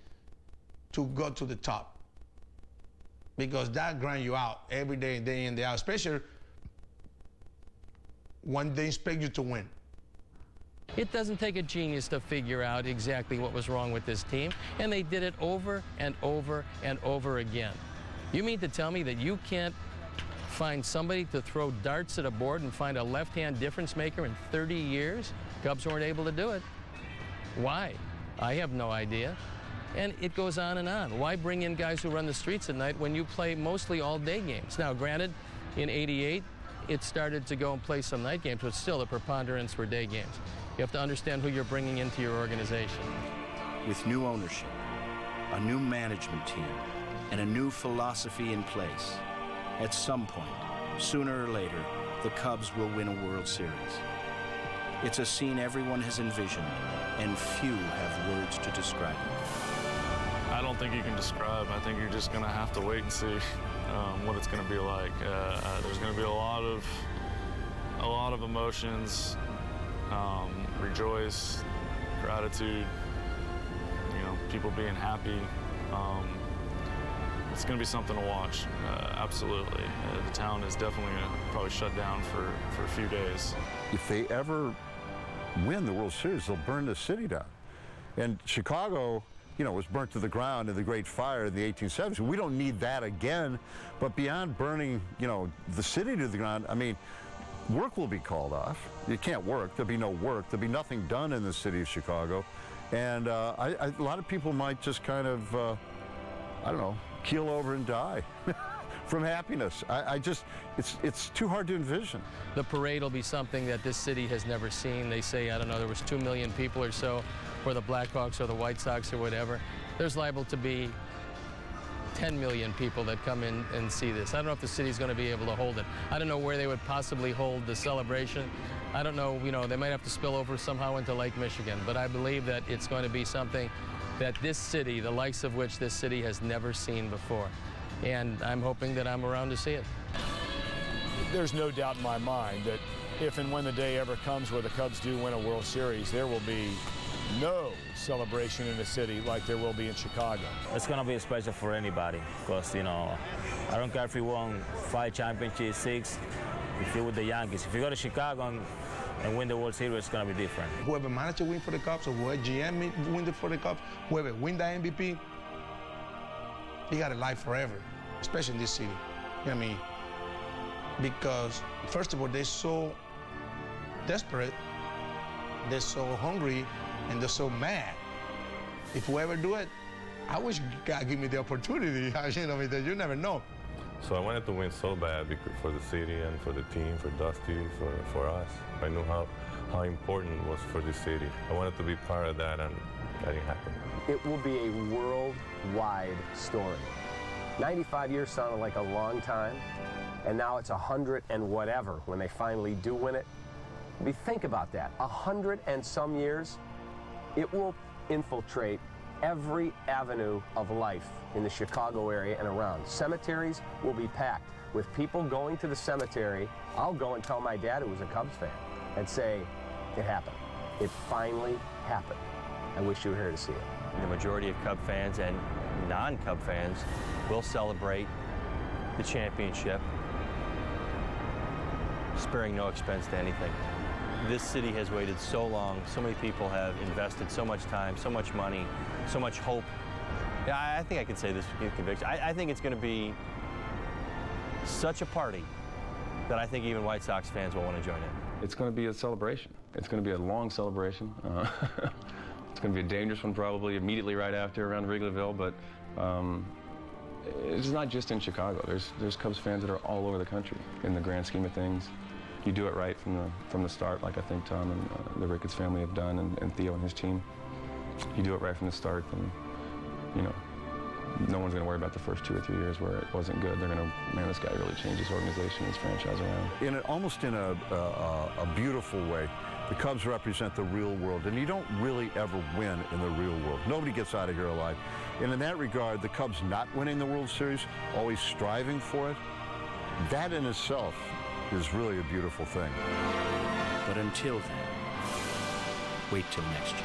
to go to the top, because that grind you out every day in, day out, especially when they expect you to win.
It doesn't take a genius to figure out exactly what was wrong with this team, and they did it over and over and over again. You mean to tell me that you can't find somebody to throw darts at a board and find a left-hand difference maker in 30 years? Cubs weren't able to do it. Why? I have no idea. And it goes on and on. Why bring in guys who run the streets at night when you play mostly all-day games? Now, granted, in '88, it started to go and play some night games, but still the preponderance were day games. You have to understand who you're bringing into your organization.
With new ownership, a new management team, and a new philosophy in place, at some point, sooner or later, the Cubs will win a World Series. It's a scene everyone has envisioned, and few have words to describe it.
I don't think you can describe. I think you're just going to have to wait and see what it's going to be like. There's going to be a lot of emotions, rejoice, gratitude, people being happy. It's going to be something to watch, absolutely. The town is definitely going to probably shut down for a few days.
If they ever win the World Series, they'll burn the city down. And Chicago, was burnt to the ground in the Great Fire in the 1870s. We don't need that again, but beyond burning, the city to the ground, I mean, work will be called off. You can't work. There'll be no work. There'll be nothing done in the city of Chicago. And a lot of people might just kind of, I don't know, keel over and die from happiness. It's too hard to envision.
The parade will be something that this city has never seen. They say, I don't know, there was 2 million people or so for the Blackhawks or the White Sox or whatever. There's liable to be 10 million people that come in and see this. I don't know if the city's going to be able to hold it. I don't know where they would possibly hold the celebration. I don't know, they might have to spill over somehow into Lake Michigan, but I believe that it's going to be something that this city, the likes of which this city has never seen before. And I'm hoping that I'm around to see it.
There's no doubt in my mind that if and when the day ever comes where the Cubs do win a World Series, there will be no celebration in the city like there will be in Chicago.
It's going to be special for anybody because, I don't care if you won 5 championships, 6, if you're with the Yankees. If you go to Chicago and win the World Series, it's going to be different.
Whoever manager win for the Cubs or whoever GM win for the Cubs, whoever win the MVP, he got a life forever, especially in this city. You know what I mean? Because, first of all, they're so desperate, they're so hungry, and they're so mad. If whoever do it, I wish God give me the opportunity. That you never know.
So I wanted to win so bad for the city and for the team, for Dusty, for us. I knew how important it was for the city. I wanted to be part of that, and that didn't happen.
It will be a worldwide story. 95 years sounded like a long time, and now it's 100 and whatever when they finally do win it. Think about that. 100 and some years, it will infiltrate every avenue of life in the Chicago area and around. Cemeteries will be packed with people going to the cemetery. I'll go and tell my dad, who was a Cubs fan, and say, it happened. It finally happened. I wish you were here to see it.
The majority of Cub fans and non-Cub fans will celebrate the championship, sparing no expense to anything. This city has waited so long. So many people have invested so much time, so much money, so much hope. Yeah, I think I can say this with conviction. I think it's going to be such a party that I think even White Sox fans will want to join in.
It's going to be a celebration. It's going to be a long celebration. It's going to be a dangerous one probably immediately right after around Wrigleyville, but it's not just in Chicago. There's Cubs fans that are all over the country in the grand scheme of things. You do it right from the start, like I think Tom and the Ricketts family have done, and Theo and his team. You do it right from the start, then, you know, no one's going to worry about the first 2 or 3 years where it wasn't good. They're going to, man, this guy really changed his organization, his franchise around.
Almost in a beautiful way, the Cubs represent the real world, and you don't really ever win in the real world. Nobody gets out of here alive. And in that regard, the Cubs not winning the World Series, always striving for it, that in itself is really a beautiful thing.
But until then, wait till next year.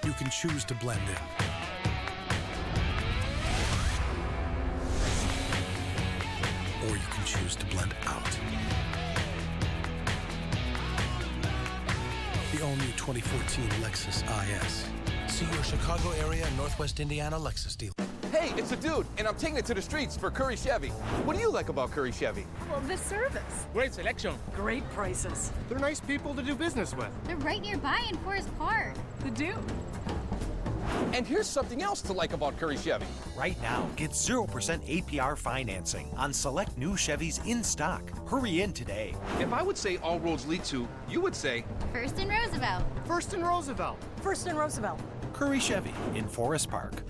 You can choose to blend in. Or you can choose to blend out. The all-new 2014 Lexus IS. See your Chicago area and Northwest Indiana Lexus dealer.
Hey, it's a dude, and I'm taking it to the streets for Curry Chevy. What do you like about Curry Chevy?
Well, the service.
Great selection.
Great prices.
They're nice people to do business with.
They're right nearby in Forest Park. The Dude.
And here's something else to like about Curry Chevy.
Right now, get 0% APR financing on select new Chevys in stock. Hurry in today.
If I would say all roads lead to, you would say
First and Roosevelt.
First and Roosevelt.
First and Roosevelt.
Curry Chevy in Forest Park.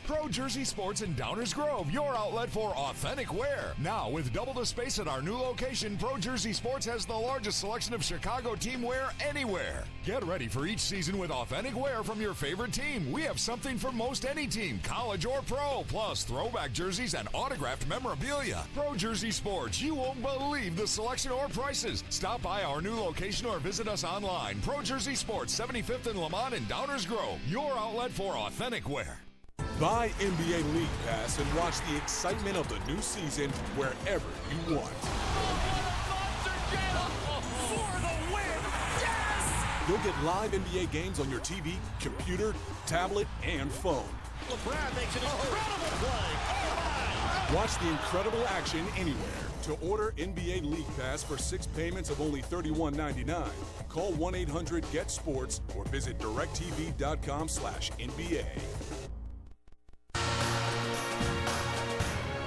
Pro Jersey Sports in Downers Grove, your outlet for authentic wear. Now, with double the space at our new location, Pro Jersey Sports has the largest selection of Chicago team wear anywhere. Get ready for each season with authentic wear from your favorite team. We have something for most any team, college or pro, plus throwback jerseys and autographed memorabilia. Pro Jersey Sports, you won't believe the selection or prices. Stop by our new location or visit us online. Pro Jersey Sports, 75th and Lamont in Downers Grove, your outlet for authentic wear.
Buy NBA League Pass and watch the excitement of the new season wherever you want.
For the win! Yes!
You'll get live NBA games on your TV, computer, tablet, and phone.
LeBron makes an incredible play.
Watch the incredible action anywhere. To order NBA League Pass for 6 payments of only $31.99, call 1-800-GET-SPORTS or visit directtv.com/NBA.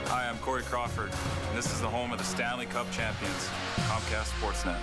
Hi, I'm Corey Crawford, and this is the home of the Stanley Cup champions, Comcast Sportsnet.